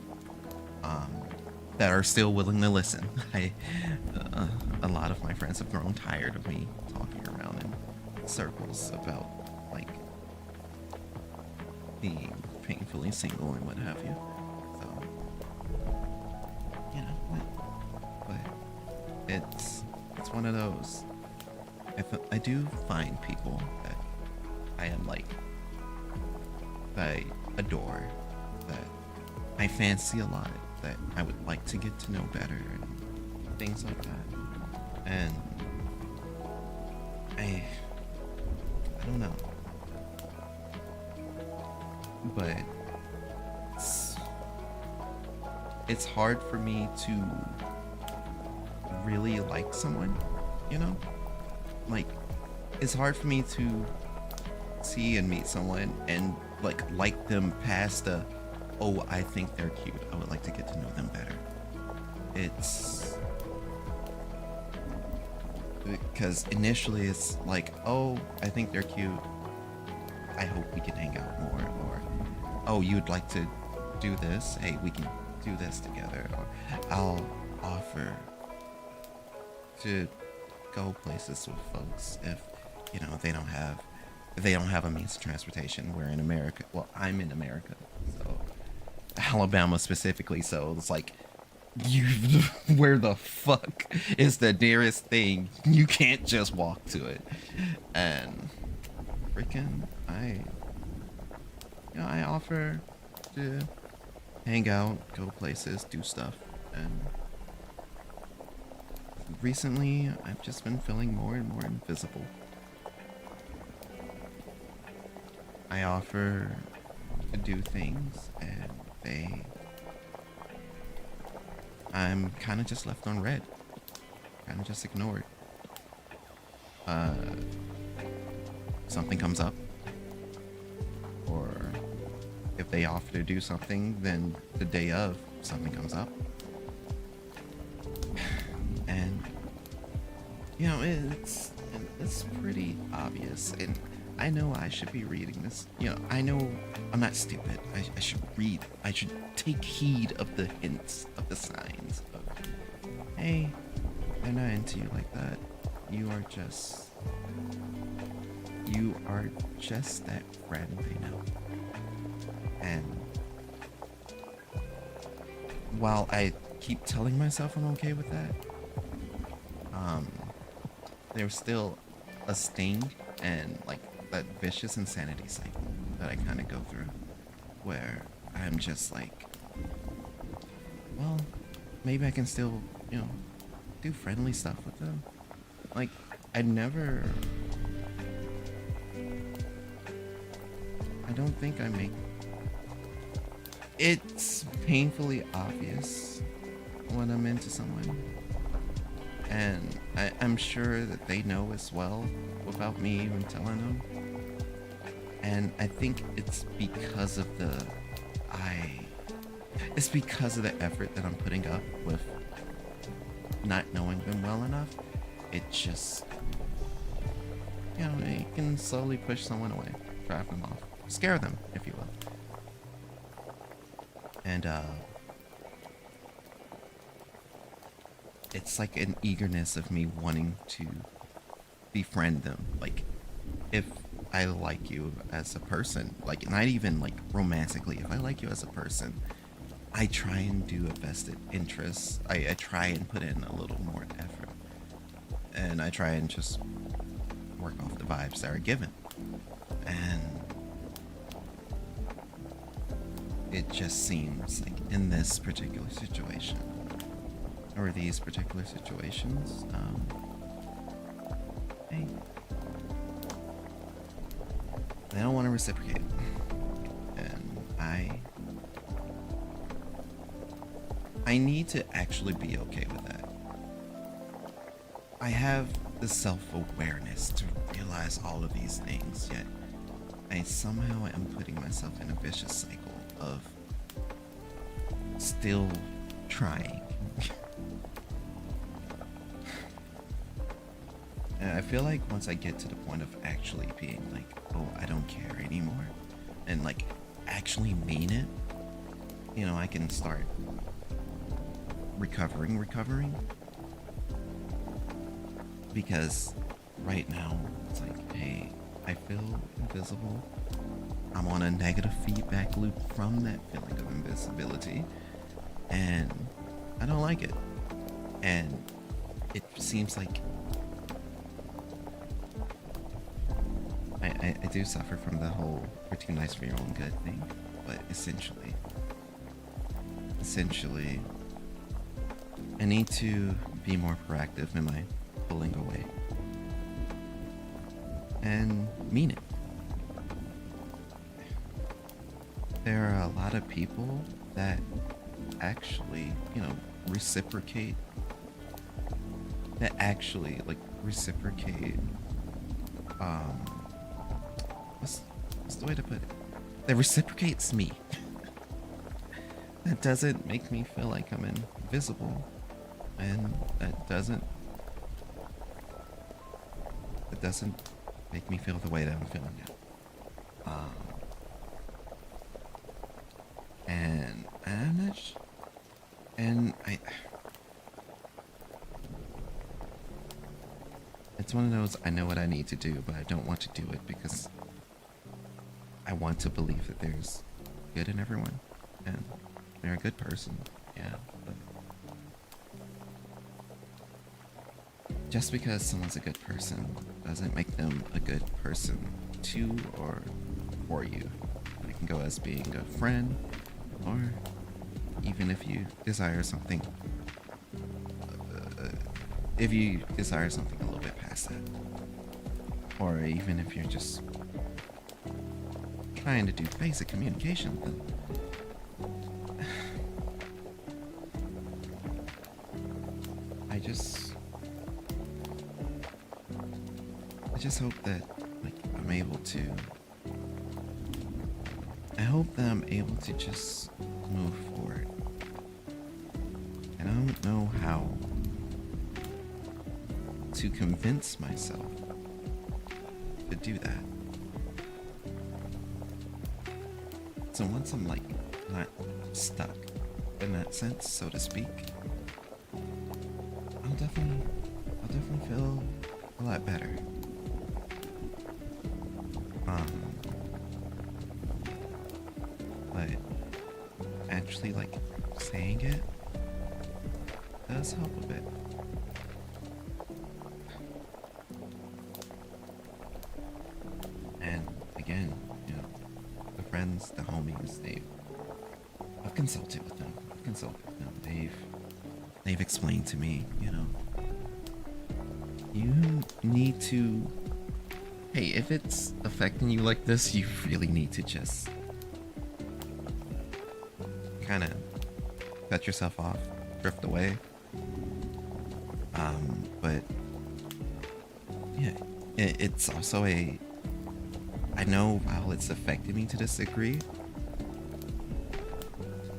that are still willing to listen. A lot of my friends have grown tired of me talking around in circles about like being painfully single and what have you. So, you know, but it's one of those. I do find people that I am like, that I adore, that I fancy a lot, that I would like to get to know better and things like that. And I don't know, but it's hard for me to really like someone, you know? Like, it's hard for me to see and meet someone and like them past the, oh, I think they're cute, I would like to get to know them better. It's because initially it's like, oh, I think they're cute, I hope we can hang out more, or oh, you'd like to do this, hey, we can do this together, or I'll offer to go places with folks if, you know, they don't have a means of transportation. We're in America, well, I'm in America, so Alabama specifically, so it's like, you where the fuck is the nearest thing? You can't just walk to it. And freaking I offer to hang out, go places, do stuff. And recently I've just been feeling more and more invisible. I offer to do things and I'm kind of just left on red, kind of just ignored. Something comes up, or if they offer to do something, then the day of something comes up, and you know, it's pretty obvious. And I know I should be reading this. You know, I know I'm not stupid. I should read. I should take heed of the hints, of the signs of, hey, they're not into you like that. You are just that friend they know. And while I keep telling myself I'm okay with that, there's still a sting and like that vicious insanity cycle that I kind of go through, where I'm just like, well, maybe I can still, you know, do friendly stuff with them. Like, I don't think I make, it's painfully obvious when I'm into someone, and I'm sure that they know as well without me even telling them. And I think it's because of the effort that I'm putting up with not knowing them well enough. It just, you know, it can slowly push someone away, drive them off, scare them, if you will. And it's like an eagerness of me wanting to befriend them. Like, if I like you as a person, like not even like romantically, if I like you as a person, I try and do a vested interest. I try and put in a little more effort, and I try and just work off the vibes that are given. And it just seems like in this particular situation, or these particular situations, hey, they don't want to reciprocate, and I need to actually be okay with that. I have the self-awareness to realize all of these things, yet I somehow am putting myself in a vicious cycle of still trying. And I feel like once I get to the point of actually being like, oh, I don't care anymore, and like actually mean it, you know, I can start recovering. Because right now, it's like, hey, I feel invisible. I'm on a negative feedback loop from that feeling of invisibility. And I don't like it. And it seems like I do suffer from the whole "you're too nice for your own good" thing, but essentially, I need to be more proactive in my pulling away and mean it. There are a lot of people that actually, reciprocate. That actually reciprocate. What's the way to put it? That reciprocates me. That doesn't make me feel like I'm invisible, and that doesn't make me feel the way that I'm feeling now. And I'm not and it's one of those, I know what I need to do, but I don't want to do it because I want to believe that there's good in everyone and they're a good person. Yeah, but just because someone's a good person doesn't make them a good person to or for you. It can go as being a friend, or even if you desire something, if you desire something a little bit past that, or even if you're just trying to do basic communication, then I just hope that I hope that I'm able to just move forward. And I don't know how to convince myself to do that. So once I'm not stuck in that sense, so to speak, I'll definitely feel a lot better. But actually saying it does help a bit. And again, the friends, the homies, I've consulted with them. They've explained to me, you need to, hey, if it's affecting you like this, you really need to just kind of cut yourself off, drift away. But yeah, it's also I know while it's affected me to this degree,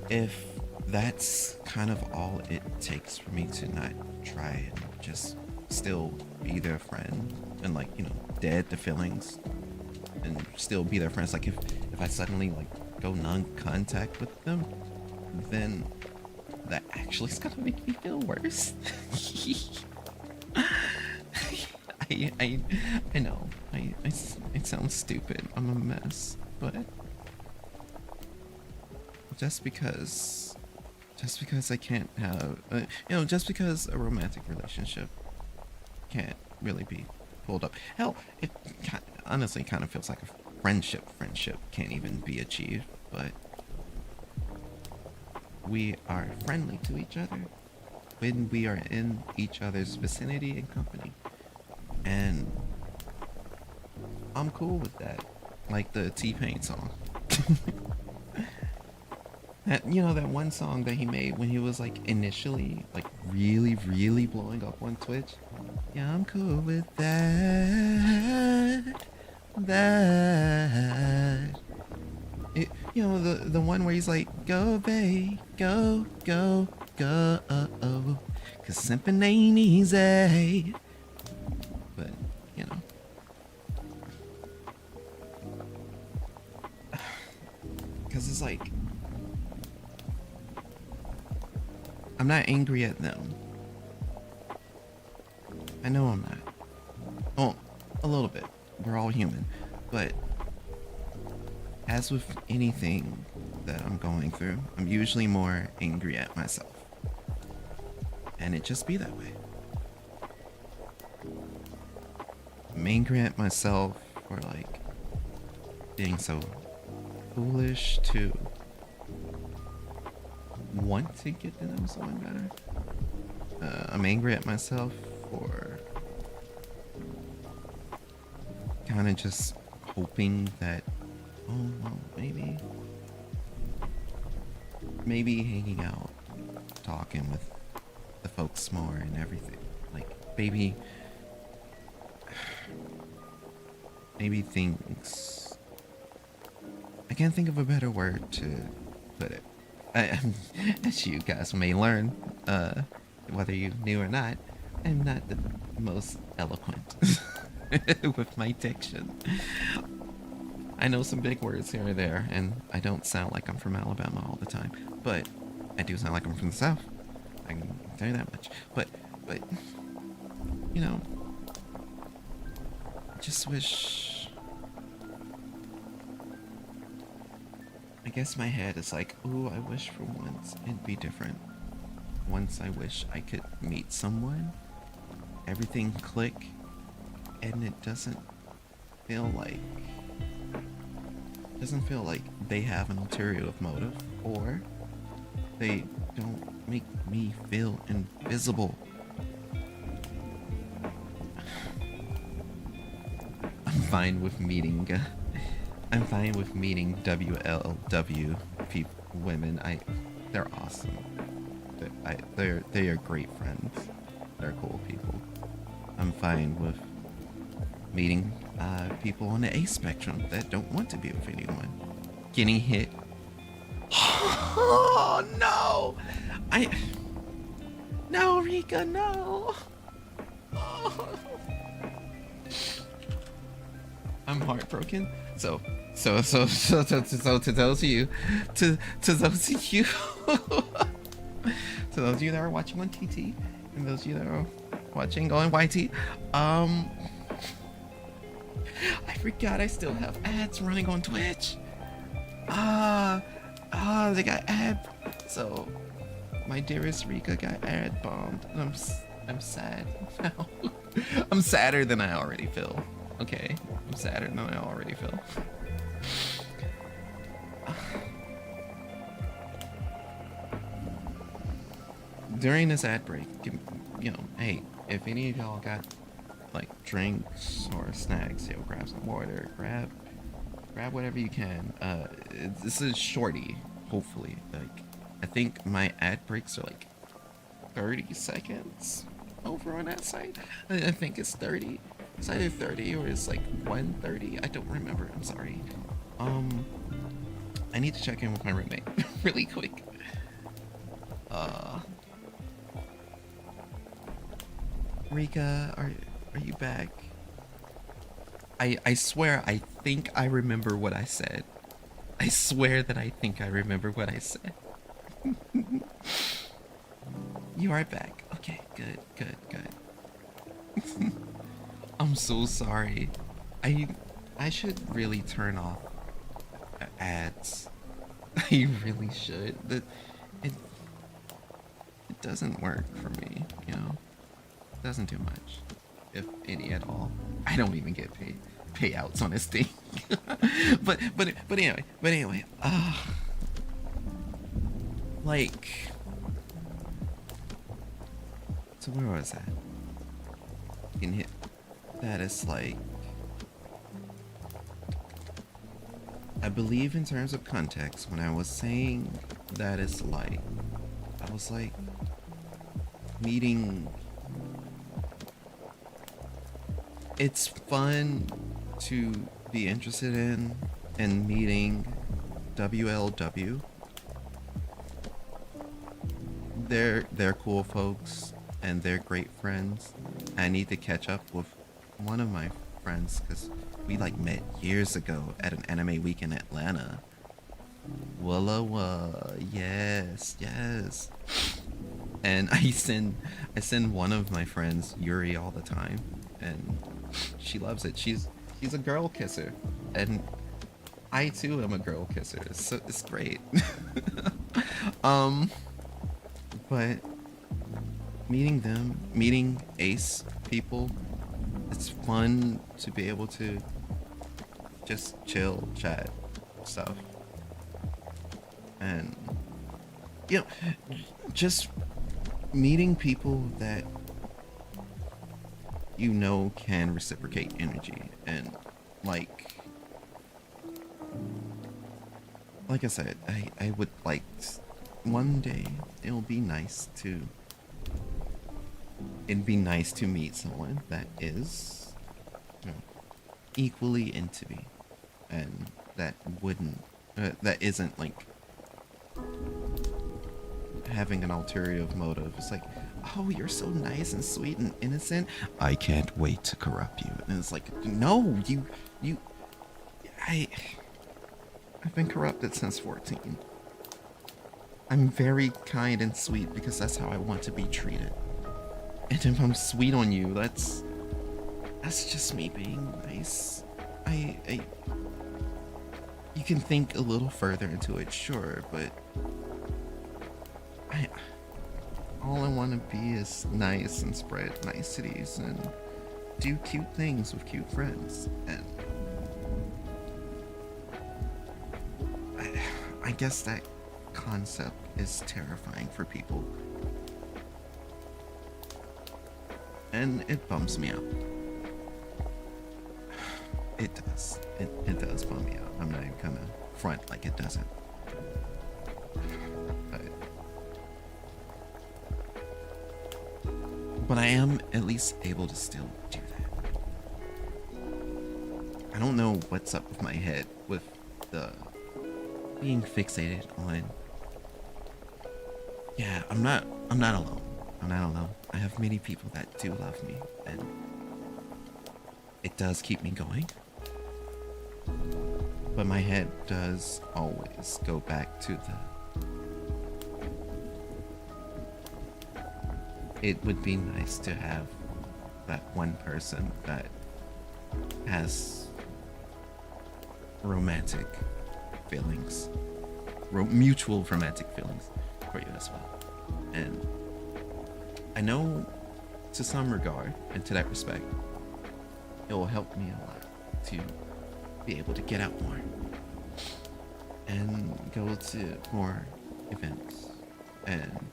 if that's kind of all it takes for me to not try and just still be their friend and dead to feelings and still be their friends, if I suddenly go non-contact with them, then that actually is gonna make me feel worse. I know I sound stupid, I'm a mess, but just because I can't have just because a romantic relationship can't really be pulled up, hell, it honestly kind of feels like a friendship can't even be achieved, but we are friendly to each other when we are in each other's vicinity and company, and I'm cool with that. Like the T-Pain song. That that one song that he made when he was initially really blowing up on Twitch. Yeah, I'm cool with that. It, the one where he's like, go babe, go, 'cause simping ain't easy. But because it's I'm not angry at them. I know I'm not. Oh, a little bit. We're all human. But as with anything that I'm going through, I'm usually more angry at myself. And it just be that way. I'm angry at myself for like being so foolish to want to get to know someone better. I'm angry at myself for kind of just hoping that, oh well, maybe hanging out, talking with the folks more and everything, like maybe things, I can't think of a better word to put it. As you guys may learn, whether you knew or not, I'm not the most eloquent with my diction. I know some big words here or there, and I don't sound like I'm from Alabama all the time, but I do sound like I'm from the South. I can tell you that much. But you know, I just wish. I guess my head is like, ooh, I wish for once it'd be different. Once I wish I could meet someone, everything click, and it doesn't feel like they have an ulterior motive, or they don't make me feel invisible. I'm fine with meeting WLW people, women. They're awesome. They are great friends. They're cool people. I'm fine with meeting people on the A spectrum that don't want to be with anyone. Getting hit. Oh no! No, Rika, no! Oh. I'm heartbroken. So to those of you, to those of you, to those of you that are watching on TT, and those of you that are watching on YT, I forgot I still have ads running on Twitch. They got ad. So my dearest Rika got ad bombed, and I'm sad now. I'm sadder than I already feel. Okay, I'm sadder than I already feel. During this ad break, you know, hey, if any of y'all got like drinks or snacks, yo, grab some water, grab whatever you can. This is shorty, hopefully. Like, I think my ad breaks are like 30 seconds over on that site. I think it's 30. It's either 30 or it's like 130. I don't remember. I'm sorry. I need to check in with my roommate really quick. Rika, are you back? I swear I think I remember what I said. I swear that I think I remember what I said. You are back. Okay, good. I'm so sorry. I should really turn off ads. I really should. It doesn't work for me, you know. It doesn't do much, if any at all. I don't even get payouts on this thing. but anyway, like, so where was that? You can hit that is like, I believe in terms of context, when I was saying that is like, I was like meeting. It's fun to be interested in and meeting WLW. They're cool folks and they're great friends. I need to catch up with one of my friends because we like met years ago at an anime week in Atlanta. Walla, yes. And I send one of my friends Yuri all the time, and she loves it. She's a girl kisser, and I too am a girl kisser. It's great. But meeting ace people, it's fun to be able to just chill, chat, stuff, and just meeting people that can reciprocate energy, and like I said, I would like one day it'd be nice to meet someone that is equally into me, and that isn't like having an ulterior motive. It's like, oh, you're so nice and sweet and innocent, I can't wait to corrupt you. And it's like, no, I've been corrupted since 14. I'm very kind and sweet because that's how I want to be treated. And if I'm sweet on you, that's just me being nice. You can think a little further into it, sure, but all I want to be is nice and spread niceties and do cute things with cute friends. And I guess that concept is terrifying for people. And it bums me out. It does. It does bum me out. I'm not even gonna front like it doesn't. But I am at least able to still do that. I don't know what's up with my head with the being fixated on. Yeah, I'm not alone. I'm not alone. I have many people that do love me, and it does keep me going. But my head does always go back to it would be nice to have that one person that has romantic feelings, mutual romantic feelings for you as well. And I know to some regard and to that respect, it will help me a lot to be able to get out more and go to more events and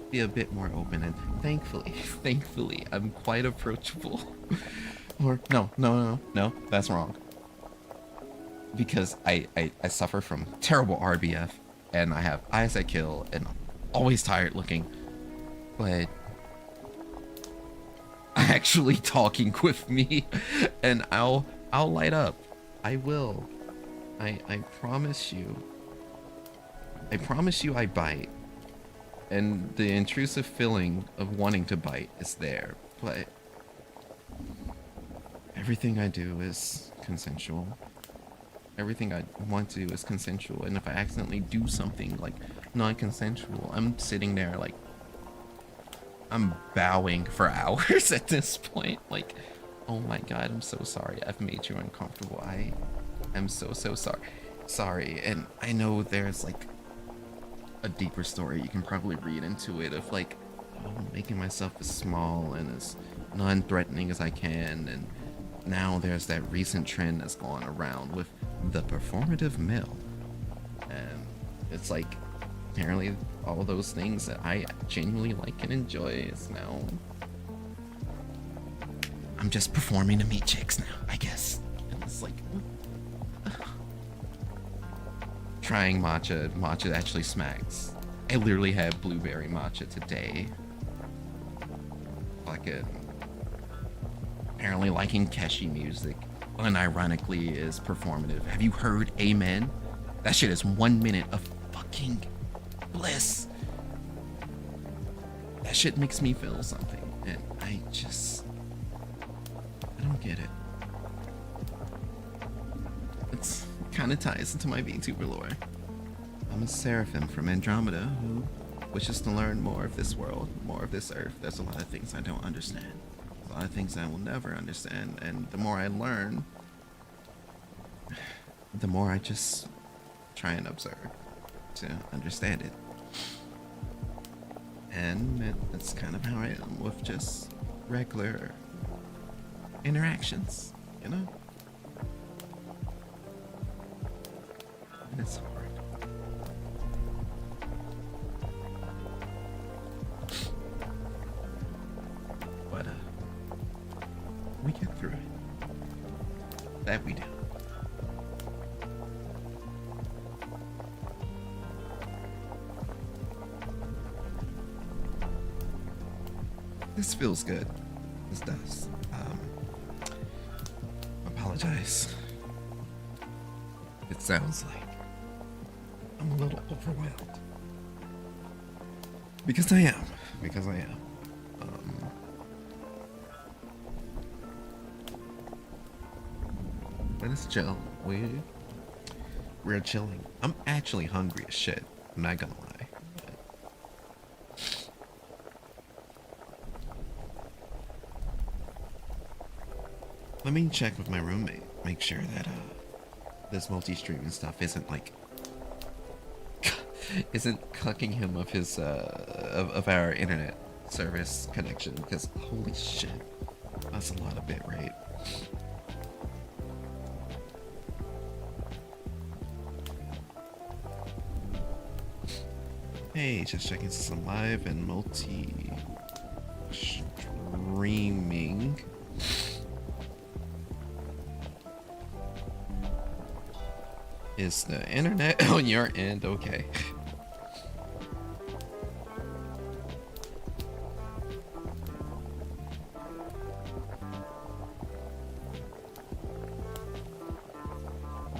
be a bit more open. And thankfully I'm quite approachable. Or no, that's wrong, because I suffer from terrible RBF and I have eyes that kill and always tired looking, but actually talking with me and I'll light up. I will. I promise you. I promise you I bite. And the intrusive feeling of wanting to bite is there, but everything I do is consensual. Everything I want to do is consensual, and if I accidentally do something like non-consensual, I'm sitting there like I'm bowing for hours at this point. Like, oh my god, I'm so sorry. I've made you uncomfortable. I am so sorry. And I know there's like a deeper story you can probably read into it of like, oh, making myself as small and as non-threatening as I can. And now there's that recent trend that's going around with the performative male, and it's like apparently all those things that I genuinely like and enjoy is now I'm just performing to meet chicks now, I guess. And it's like trying matcha actually smacks. I literally had blueberry matcha today. Fucking apparently liking Keshi music unironically is performative. Have you heard Amen? That shit is 1 minute of fucking bliss. That shit makes me feel something, and I don't get it. It's kind of ties into my VTuber lore. I'm a seraphim from Andromeda who which is to learn more of this world, more of this earth. There's a lot of things I don't understand. A lot of things I will never understand. And the more I learn, the more I just try and observe to understand it. And that's kind of how I am with just regular interactions, you know? And it's hard. But, we get through it. That we do. This feels good. This does. Apologize. It sounds like I'm a little overwhelmed. Because I am. Because I am. But it's chill. We're chilling. I'm actually hungry as shit. I'm not gonna lie. Let me check with my roommate. Make sure that this multi-streaming stuff isn't like isn't cucking him of his of our internet service connection, because holy shit, that's a lot of bit rate. Hey, just checking some live and multi-streaming. Is the internet on your end okay?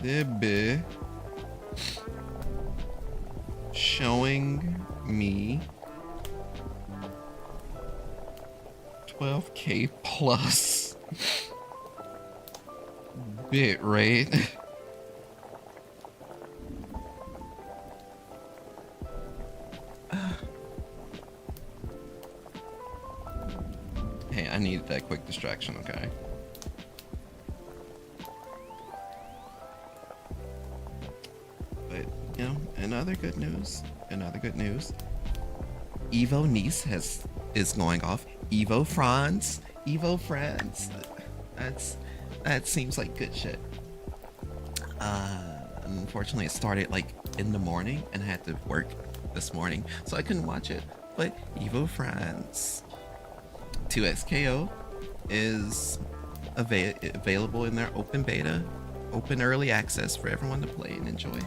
They're showing me 12K plus bit rate. Hey, I needed that quick distraction, okay? But, you know, another good news, Evo Nice is going off. Evo France. That seems like good shit. Unfortunately it started like in the morning and I had to work this morning, so I couldn't watch it. But Evo France 2XKO is available in their open beta, open early access for everyone to play and enjoy.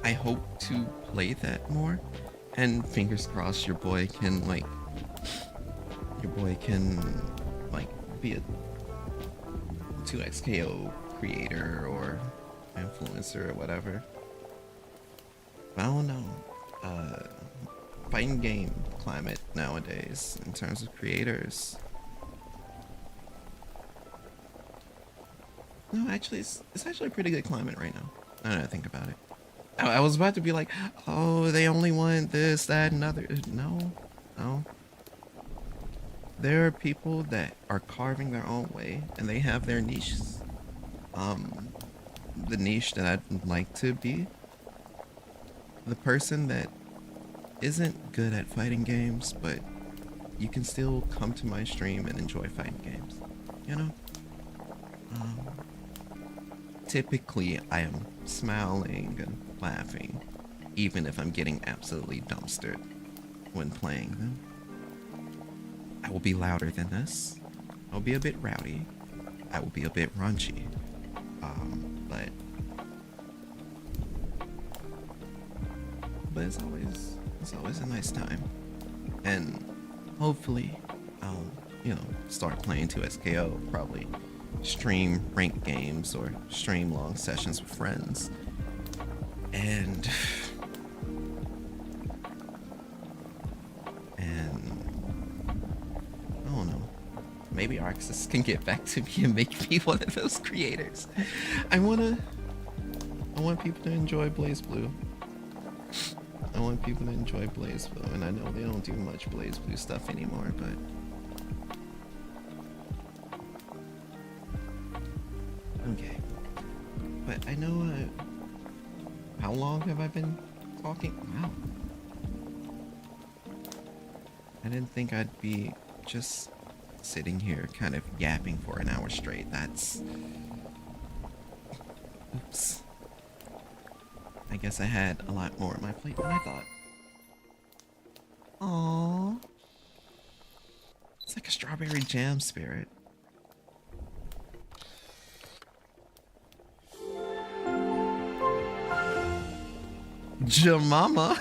I hope to play that more, and fingers crossed your boy can be a 2XKO creator or influencer or whatever. I don't know. Fighting game climate nowadays in terms of creators. No, actually, it's actually a pretty good climate right now. I don't know, think about it. I was about to be like, oh, they only want this, that, and other. No. There are people that are carving their own way, and they have their niches. The niche that I'd like to be, the person that isn't good at fighting games, but you can still come to my stream and enjoy fighting games, you know? Typically I am smiling and laughing, even if I'm getting absolutely dumpstered when playing them. I will be louder than this. I'll be a bit rowdy. I will be a bit raunchy. But it's always a nice time. And hopefully I'll, start playing 2SKO, probably stream ranked games or stream long sessions with friends. And I don't know, maybe Arxis can get back to me and make me one of those creators. I want people to enjoy BlazBlue. I want people to enjoy Blaze Blue, and I know they don't do much Blaze Blue stuff anymore, but okay. But I know, how long have I been talking? Wow. I didn't think I'd be just sitting here kind of yapping for an hour straight. That's... Oops. I guess I had a lot more on my plate than I thought. Aww. It's like a strawberry jam spirit. Jamama.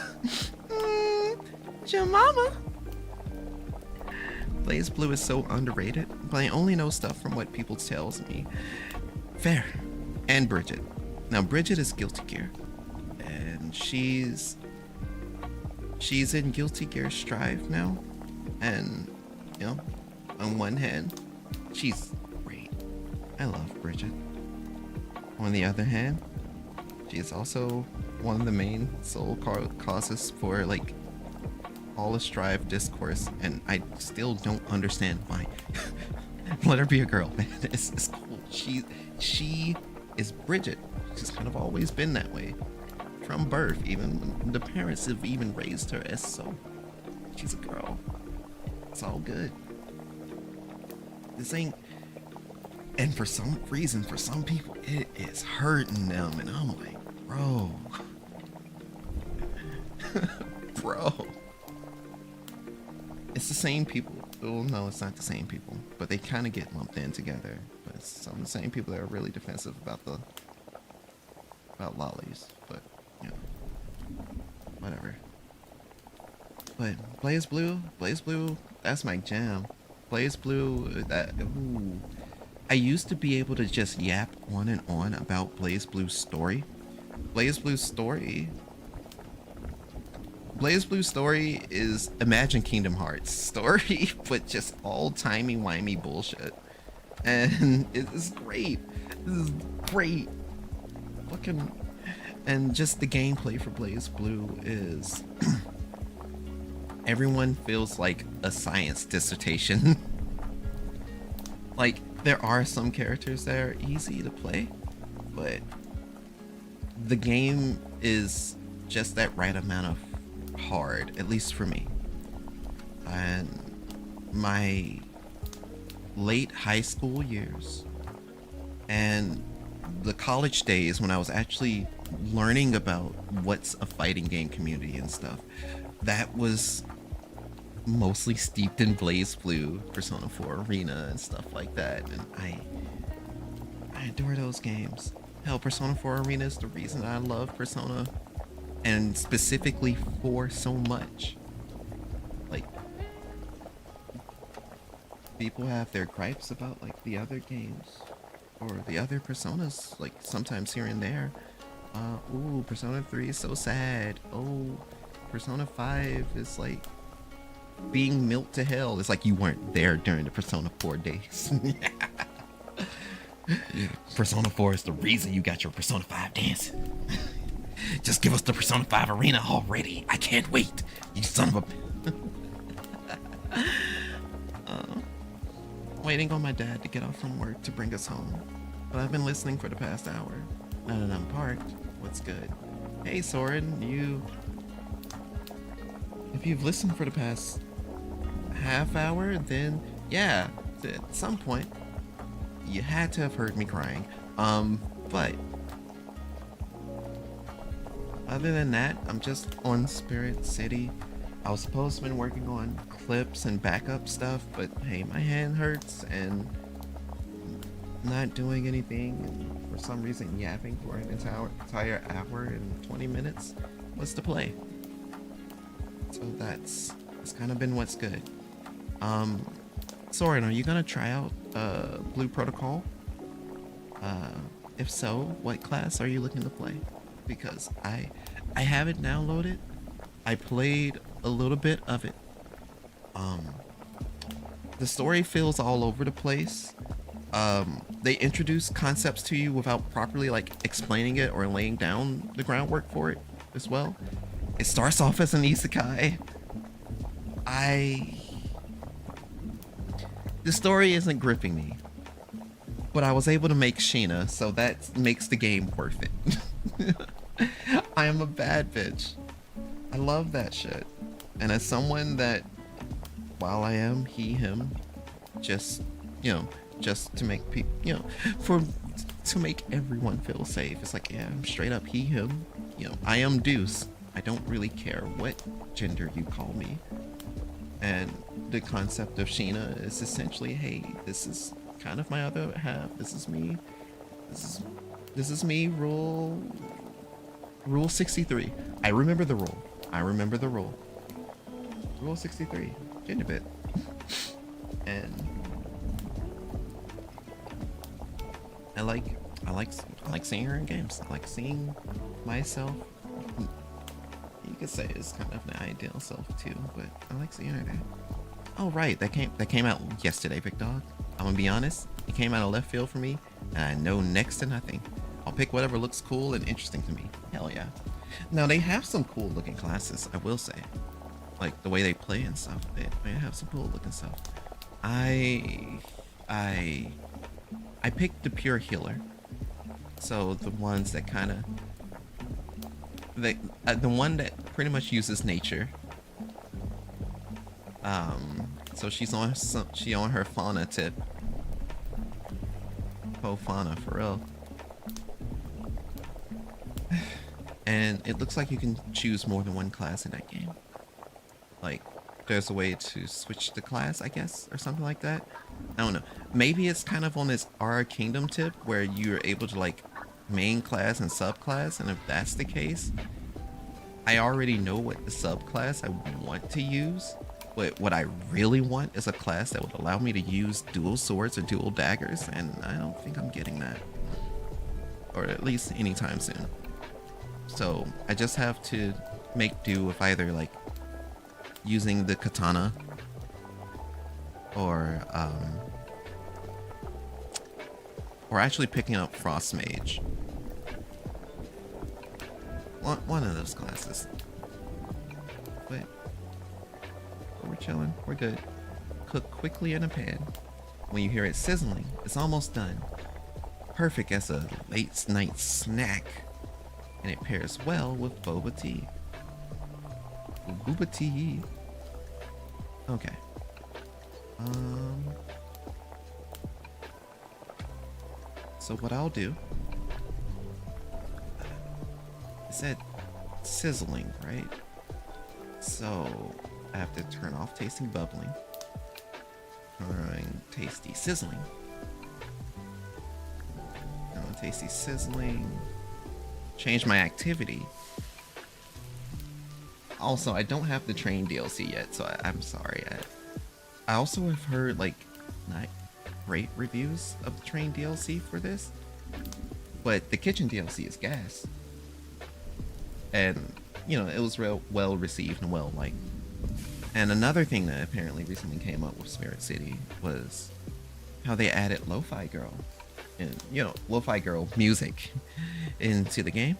Jamama. Blaze Blue is so underrated, but I only know stuff from what people tells me. Fair. And Bridget. Now Bridget is Guilty Gear. And she's in Guilty Gear Strive now. And, you know, on one hand, she's great. I love Bridget. On the other hand, she's also one of the main sole causes for, like, all the Strive discourse, and I still don't understand why. Let her be a girl, man. It's cool. She is Bridget. She's kind of always been that way. From birth, even the parents have even raised her as so. She's a girl. It's all good. This ain't... And for some reason, for some people, it is hurting them, and I'm like, bro. Bro. It's the same people. Well, no, it's not the same people, but they kind of get lumped in together. But it's some of the same people that are really defensive about lollies. But, you know, whatever. But Blaze Blue, that's my jam. Blaze Blue, ooh. I used to be able to just yap on and on about Blaze Blue's story. Blaze Blue's story is Imagine Kingdom Hearts story, but just all timey-wimey bullshit. And it's great. This is great. Fucking... And just the gameplay for Blaze Blue is... everyone feels like a science dissertation. Like, there are some characters that are easy to play, but the game is just that right amount of hard, at least for me. And my late high school years and the college days when I was actually learning about what's a fighting game community and stuff, that was mostly steeped in Blaze Blue, Persona 4 Arena and stuff like that, and I adore those games. Hell, Persona 4 Arena is the reason I love Persona, and specifically 4 so much. Like, people have their gripes about, like, the other games or the other Personas, like, sometimes here and there. Ooh, Persona 3 is so sad. Oh, Persona 5 is like being milked to hell. It's like you weren't there during the Persona 4 days. Persona 4 is the reason you got your Persona 5 dance. Just give us the Persona 5 Arena already. I can't wait, you son of a... waiting on my dad to get off from work to bring us home. But I've been listening for the past hour. Now that I'm parked, what's good? Hey Soren, if you've listened for the past half hour, then yeah, at some point you had to have heard me crying. But other than that, I'm just on Spirit City. I was supposed to have been working on clips and backup stuff, but hey, my hand hurts and not doing anything, and for some reason yapping for an entire hour and 20 minutes was the play. So that's kind of been what's good. Soren, are you gonna try out Blue Protocol? If so, what class are you looking to play? Because I haven't downloaded. I played a little bit of it. The story feels all over the place. They introduce concepts to you without properly like explaining it or laying down the groundwork for it as well. It starts off as an isekai. The story isn't gripping me, but I was able to make Sheena, so that makes the game worth it. I am a bad bitch. I love that shit. And as someone that, while I am he, him, just, just to make people, to make everyone feel safe. It's like, yeah, I'm straight up he, him. I am Duce. I don't really care what gender you call me. And the concept of Sheena is essentially, hey, this is kind of my other half. This is me. This is me. Rule 63. I remember the rule. Rule 63. Gender bit. And I like seeing her in games. I like seeing myself. You could say it's kind of an ideal self too, but I like seeing her there. Oh right, that came out yesterday, Big Dog. I'm gonna be honest, it came out of left field for me, and I know next to nothing. I'll pick whatever looks cool and interesting to me. Hell yeah. Now they have some cool looking classes, I will say. Like the way they play and stuff. They have some cool looking stuff. I picked the pure healer. So the ones that kind of the one that pretty much uses nature. So she's on her fauna tip. Oh, fauna for real. And it looks like you can choose more than one class in that game. Like there's a way to switch the class, I guess, or something like that. I don't know. Maybe it's kind of on this R Kingdom tip where you're able to like main class and subclass, and if that's the case, I already know what the subclass I want to use, but what I really want is a class that would allow me to use dual swords or dual daggers, and I don't think I'm getting that, or at least anytime soon. So I just have to make do with either like using the katana or actually picking up Frost Mage. One of those classes. But we're chilling. We're good. Cook quickly in a pan. When you hear it sizzling, it's almost done. Perfect as a late night snack. And it pairs well with boba tea. Boba tea. Okay. So what I'll do, it said sizzling, right? So I have to turn off tasting bubbling, turn tasty sizzling, tasty sizzling, change my activity. Also, I don't have the train DLC yet, so I'm sorry. I also have heard like not great reviews of the train DLC for this, but the kitchen DLC is gas, and it was real well received and well liked. And another thing that apparently recently came up with Spirit City was how they added Lo-Fi Girl and Lo-Fi Girl music into the game.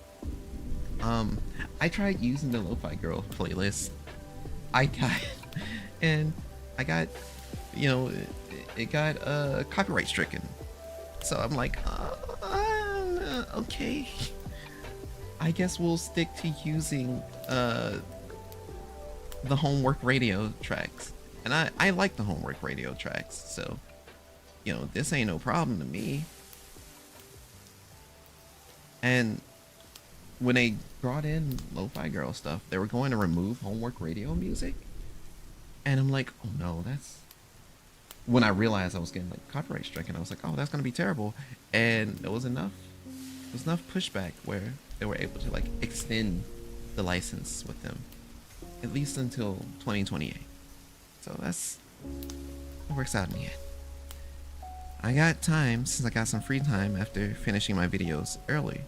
I tried using the Lo-Fi Girl playlist. I got it got copyright stricken. So I'm like, okay. I guess we'll stick to using the homework radio tracks. And I like the homework radio tracks, so this ain't no problem to me. And when they brought in Lo-Fi Girl stuff, they were going to remove homework radio music. And I'm like, oh no, that's... When I realized I was getting like copyright stricken, I was like, oh, that's gonna be terrible. And there was enough pushback where they were able to like extend the license with them, at least until 2028. So that works out in the end. I got time, since I got some free time after finishing my videos early.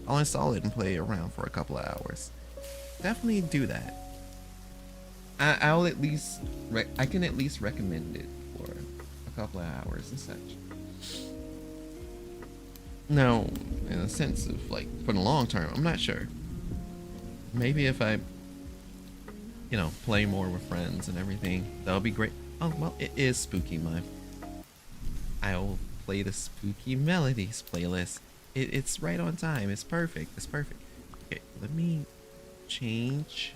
I'll install it and play around for a couple of hours. Definitely do that. I can at least recommend it for a couple of hours and such. Now, in a sense of like for the long term, I'm not sure. Maybe if I you know, play more with friends and everything. That'll be great. Oh, well, it is spooky month. I'll play the spooky melodies playlist. It's right on time. It's perfect. It's perfect. Okay, let me change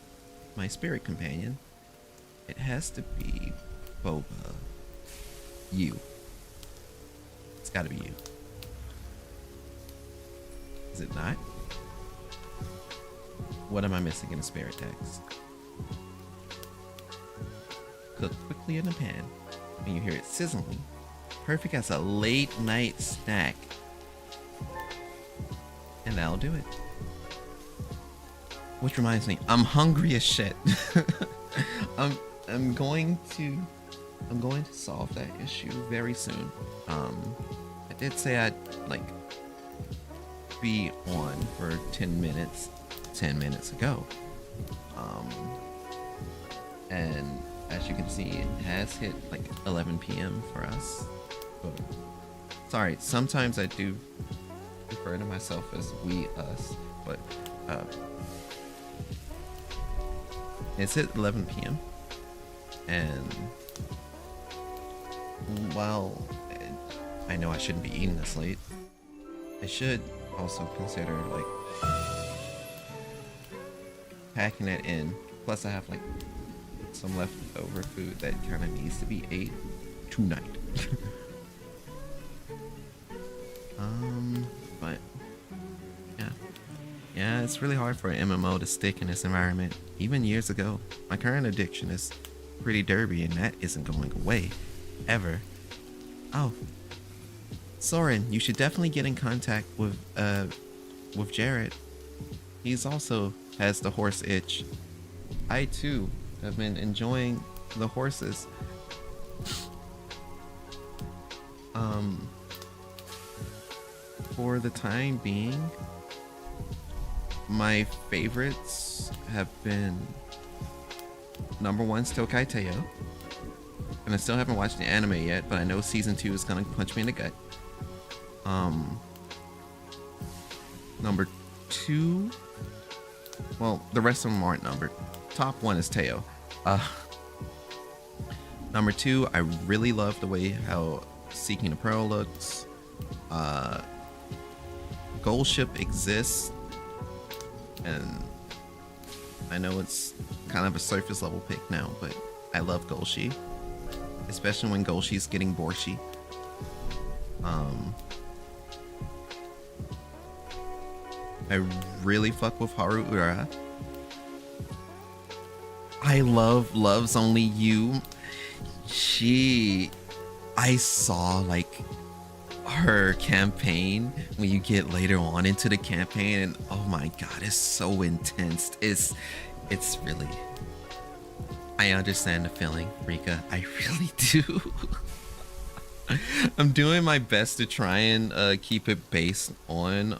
my spirit companion. It has to be Boba. You. It's gotta be you. Is it not? What am I missing in the spirit text? Cook quickly in the pan and you hear it sizzling. Perfect as a late night snack. And that'll do it. Which reminds me, I'm hungry as shit. I'm going to solve that issue very soon. I did say I'd like be on for 10 minutes ago. And as you can see, it has hit like 11 p.m. for us. But, sorry, sometimes I do refer to myself as we, us, but it's hit 11 p.m. And while I know I shouldn't be eating this late, I should also consider like packing it in. Plus I have like some leftover food that kind of needs to be ate tonight. But yeah, it's really hard for an MMO to stick in this environment. Even years ago, my current addiction is Pretty Derby, and that isn't going away ever. Oh, Soren, you should definitely get in contact with Jared. He's also has the horse itch. I too have been enjoying the horses. For the time being, my favorites have been number one's Tokai Teo, and I still haven't watched the anime yet, but I know season 2 is gonna punch me in the gut. Number 2, well, the rest of them aren't numbered. Top 1 is Teo. Number 2, I really love the way how Seeking the Pearl looks. Gold Ship exists, and I know it's kind of a surface level pick now, but I love Golshi, especially when Golshi's getting borshy. I really fuck with Haru Ura. I love Love's Only You. I saw like her campaign when you get later on into the campaign, and oh my god, it's so intense. It's really, I understand the feeling, Rika. I really do. I'm doing my best to try and keep it based on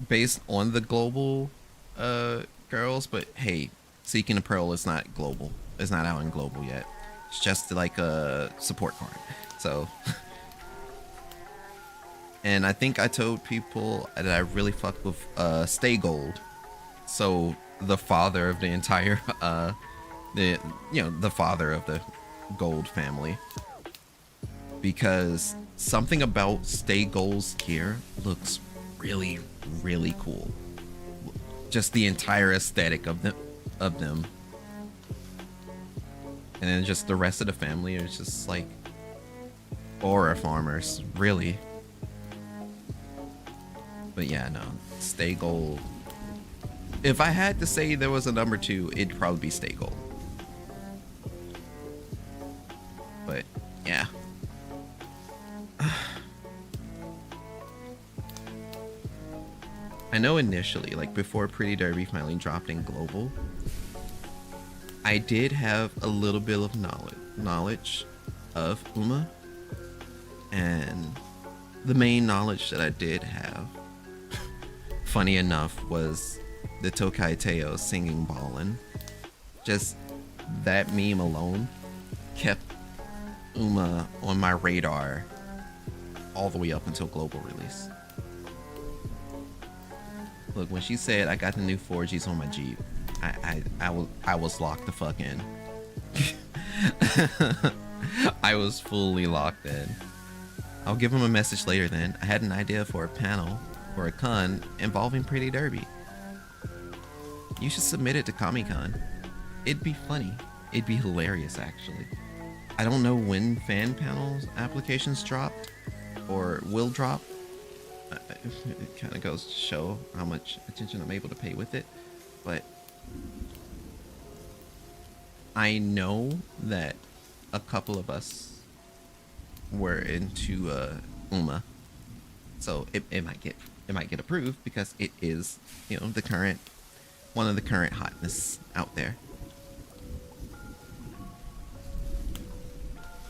the global girls, but hey, Seeking the Pearl is not global. It's not out in global yet. It's just like a support card. So, and I think I told people that I really fuck with Stay Gold. So the father of the entire the father of the Gold family, because something about Stay Gold's gear looks really, really cool. Just the entire aesthetic of them. And then just the rest of the family is just like aura farmers, really. But yeah, no, Stay Gold. If I had to say there was a number 2, it'd probably be Stay Gold. But yeah. I know initially, like before Pretty Derby finally dropped in global, I did have a little bit of knowledge of Uma, and the main knowledge that I did have, funny enough, was the Tokai Teo singing Ballin'. Just that meme alone kept Uma on my radar all the way up until global release. Look, when she said I got the new 4Gs on my Jeep, I was locked the fuck in. I was fully locked in. I'll give him a message later then. I had an idea for a panel for a con involving Pretty Derby. You should submit it to Comic-Con. It'd be funny. It'd be hilarious, actually. I don't know when fan panels applications dropped or will drop. It kind of goes to show how much attention I'm able to pay with it. But I know that a couple of us were into Uma, so it might get approved because it is, you know, the current one of the current hotness out there.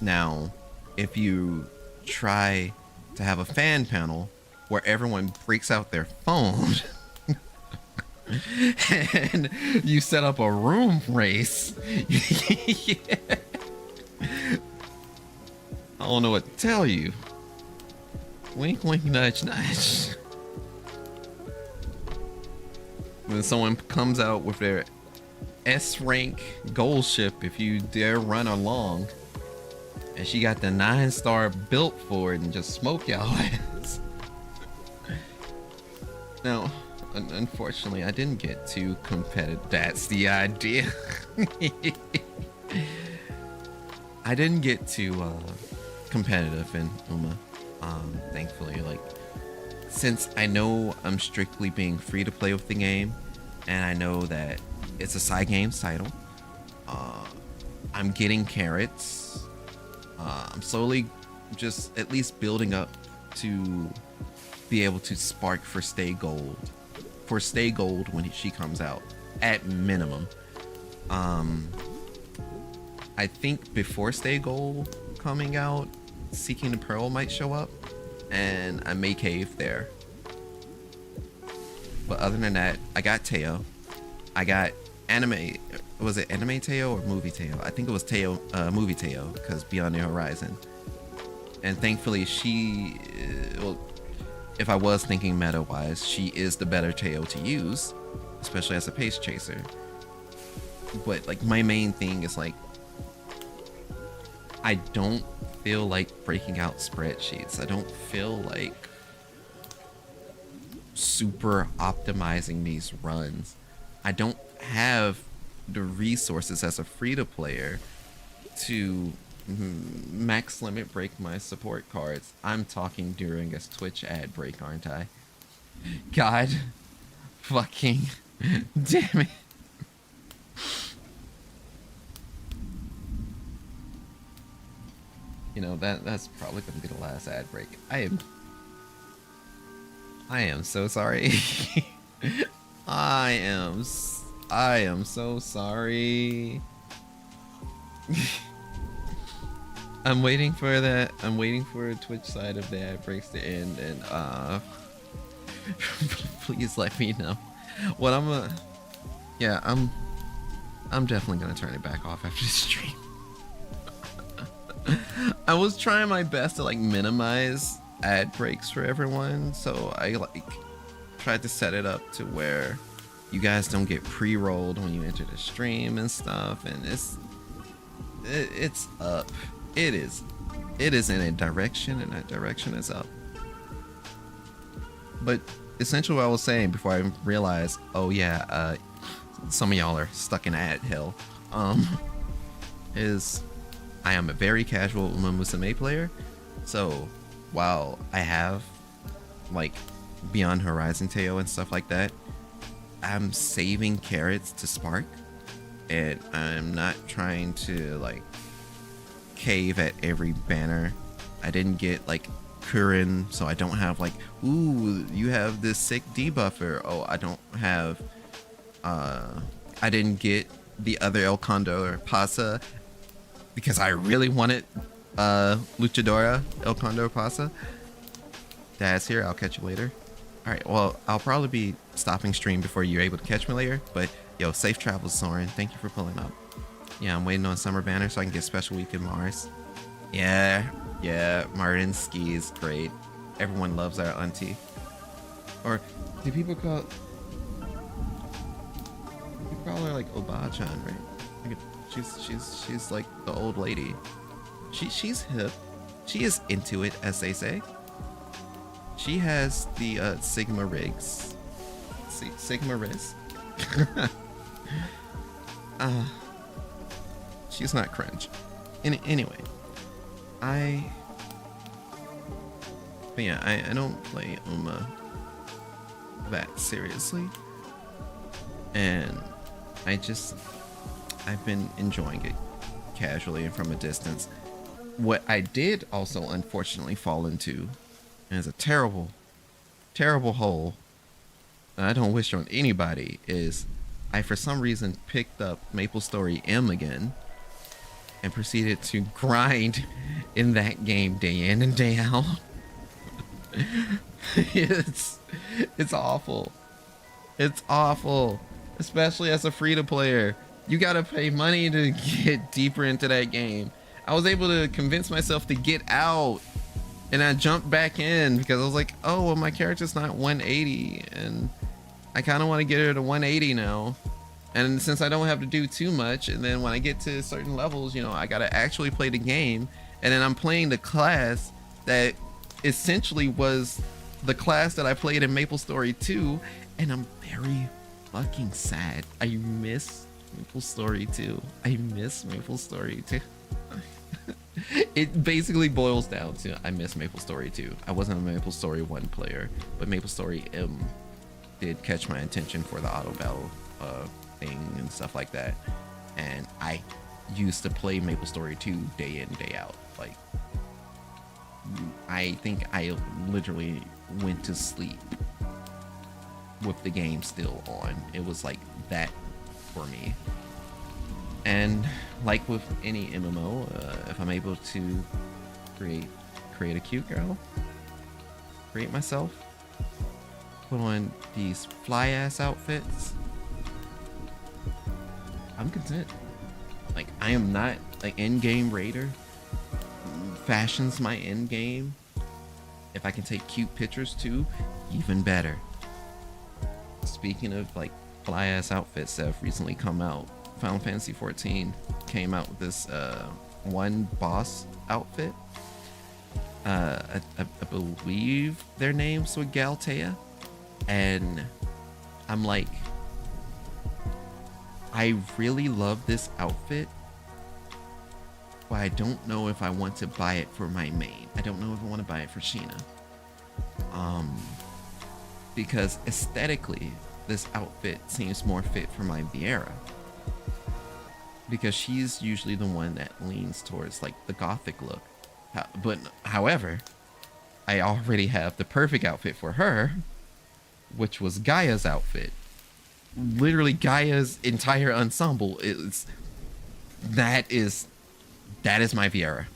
Now, if you try to have a fan panel where everyone breaks out their phone and you set up a room race, yeah. I don't know what to tell you. Wink, wink, nudge, nudge. When someone comes out with their S rank gold ship, if you dare run along, and she got the 9-star built for it and just smoke y'all ass. Now, unfortunately, I didn't get too competitive. That's the idea. I didn't get too competitive in Uma. Thankfully, like, since I know I'm strictly being free to play with the game, and I know that it's a side games title, I'm getting carrots. I'm slowly just at least building up to be able to spark for Stay Gold. For Stay Gold when she comes out, at minimum. I think before Stay Gold coming out, Seeking the Pearl might show up, and I may cave there. But other than that, I got Teo. I got anime. Was it anime Teo or movie Teo? I think it was Teo, movie Teo, because Beyond the Horizon. And thankfully, she, well, if I was thinking meta-wise, she is the better Teo to use, especially as a pace chaser. But like my main thing is like, I don't feel like breaking out spreadsheets. I don't feel like super optimizing these runs. I don't have the resources as a free-to-player to max limit break my support cards. I'm talking during a Twitch ad break, aren't I? God fucking damn it. You know, that's probably gonna be the last ad break. I am so sorry. I am so sorry. I'm waiting for that. I'm waiting for a Twitch side of the ad breaks to end, and please let me know. What I'm definitely gonna turn it back off after the stream. I was trying my best to like minimize ad breaks for everyone, so I like tried to set it up to where you guys don't get pre-rolled when you enter the stream and stuff, and it's up. It is in a direction, and that direction is up. But essentially what I was saying before I realized, oh yeah, some of y'all are stuck in ad hell, is I am a very casual Uma Musume player. So while I have like Beyond Horizon Teo and stuff like that, I'm saving carrots to spark, and I'm not trying to like cave at every banner. I didn't get like Kurin, so I don't have like, ooh, you have this sick debuffer. Oh, I don't have I didn't get the other El Condor Pasa because I really wanted Luchadora El Condor Pasa. Dad's here. I'll catch you later. All right, well, I'll probably be stopping stream before you're able to catch me later, but yo, safe travels, Soren. Thank you for pulling up. Yeah, I'm waiting on Summer Banner so I can get Special Week in Mars. Yeah, Martin skis great. Everyone loves our auntie. Or do people call call her like Oba-chan, right? Like, she's like the old lady. She's hip. She is into it, as they say. She has the Sigma rigs. Sigma rigs. She's not cringe. Anyway, but yeah, I don't play Uma that seriously, and I've been enjoying it casually and from a distance. What I did also unfortunately fall into is a terrible hole that I don't wish on anybody. Is I for some reason picked up MapleStory M again and proceeded to grind in that game day in and day out. It's awful. It's awful, especially as a free-to-player. You gotta pay money to get deeper into that game. I was able to convince myself to get out, and I jumped back in because I was like, oh, well, my character's not 180, and I kind of want to get her to 180 now. And since I don't have to do too much, and then when I get to certain levels, you know, I gotta actually play the game, and then I'm playing the class that essentially was the class that I played in MapleStory 2, and I'm very fucking sad. I miss MapleStory 2. I miss MapleStory 2. It basically boils down to I miss MapleStory 2. I wasn't a MapleStory 1 player, but MapleStory M did catch my attention for the auto battle thing and stuff like that. And I used to play MapleStory 2 day in, day out. Like, I think I literally went to sleep with the game still on. It was like that for me. And like with any MMO, if I'm able to create a cute girl, create myself, put on these fly ass outfits, I'm content. Like, I am not an in-game raider. Fashion's my end game. If I can take cute pictures too, even better. Speaking of like fly ass outfits that have recently come out, Final Fantasy 14 came out with this one boss outfit. I believe their names were Galtea, and I'm like, I really love this outfit, but I don't know if I want to buy it for my main. I don't know if I want to buy it for Sheena. Because aesthetically, this outfit seems more fit for my Viera. Because she's usually the one that leans towards like the gothic look. But however, I already have the perfect outfit for her, which was Gaia's outfit. Literally Gaia's entire ensemble that is my Viera.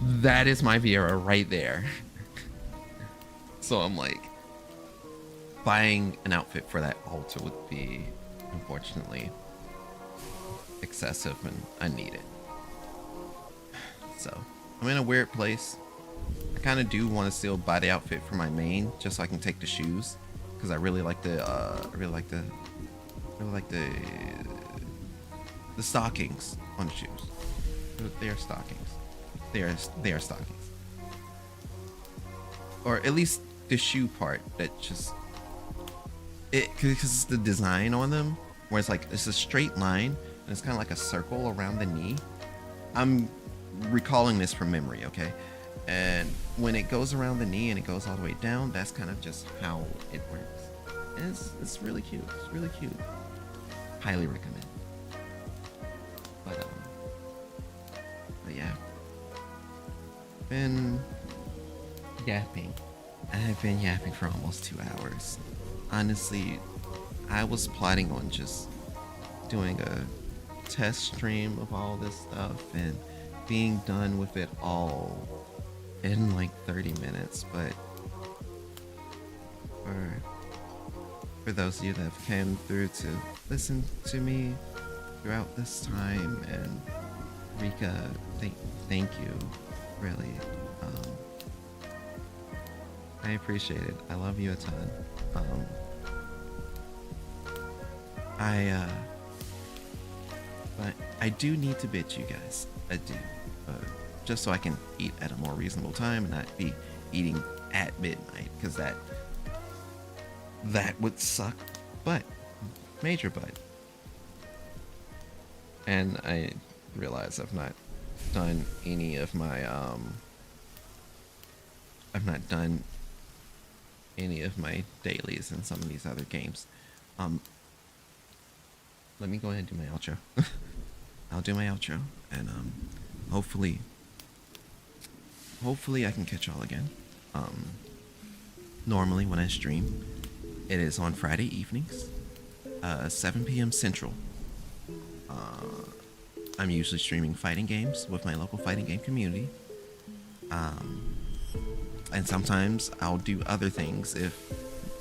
That is my Viera right there. So I'm like, buying an outfit for that altar would be, unfortunately, excessive and unneeded. So I'm in a weird place. I kind of do want to still buy the outfit for my main, just so I can take the shoes, because I really like the stockings on the shoes. They are stockings. They are stockings. Or at least the shoe part that just because it's the design on them, where it's like it's a straight line and it's kind of like a circle around the knee. I'm recalling this from memory, okay? And when it goes around the knee and it goes all the way down, that's kind of just how it works. And it's really cute. It's really cute. Highly recommend. But yeah, been yapping. I've been yapping for almost 2 hours. Honestly, I was plotting on just doing a test stream of all this stuff and being done with it all in like 30 minutes, but for those of you that have came through to listen to me throughout this time, and Rika, thank you, really. I appreciate it. I love you a ton. I do need to bid you guys adieu, just so I can eat at a more reasonable time and not be eating at midnight, because that would suck. But major but. And I realize I've not done any of my dailies in some of these other games. Let me go ahead and do my outro. I'll do my outro, and hopefully I can catch y'all again. Normally when I stream, it is on Friday evenings, 7 p.m. Central. I'm usually streaming fighting games with my local fighting game community. And sometimes I'll do other things if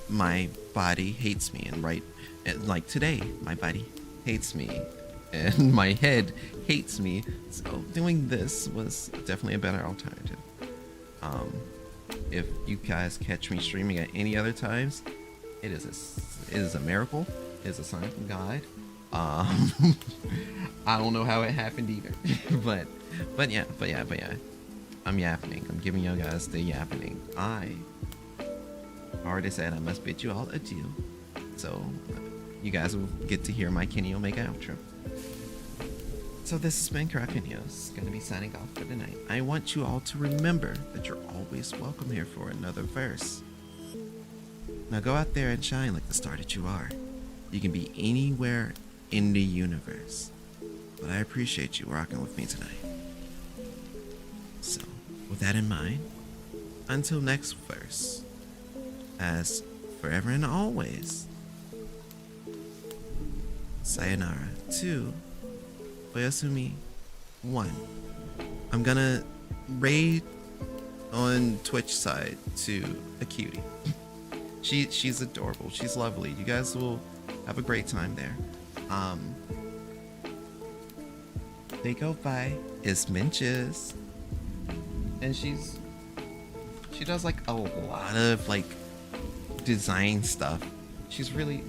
my body hates me, and like today, my body hates me and my head hates me, so doing this was definitely a better alternative. If you guys catch me streaming at any other times, it is a miracle. It is a sign from God. I don't know how it happened either. but yeah. I'm yapping. I'm giving you guys the yapping. I already said I must bid you all adieu. So you guys will get to hear my Kenny Omega outro. So this has been Kirakuneos, gonna be signing off for the night. I want you all to remember that you're always welcome here for another verse. Now go out there and shine like the star that you are. You can be anywhere in the universe, but I appreciate you rocking with me tonight. So, with that in mind, until next verse, as forever and always, sayonara to o yaすみ 1. I'm gonna raid on Twitch side to a cutie. She's adorable. She's lovely. You guys will have a great time there. They go by is Minches, and she does like a lot of like design stuff. She's really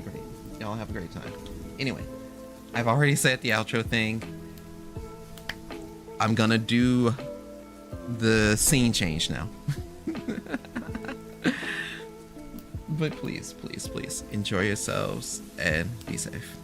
great. Y'all have a great time. Anyway, I've already said the outro thing. I'm gonna do the scene change now. But please enjoy yourselves and be safe.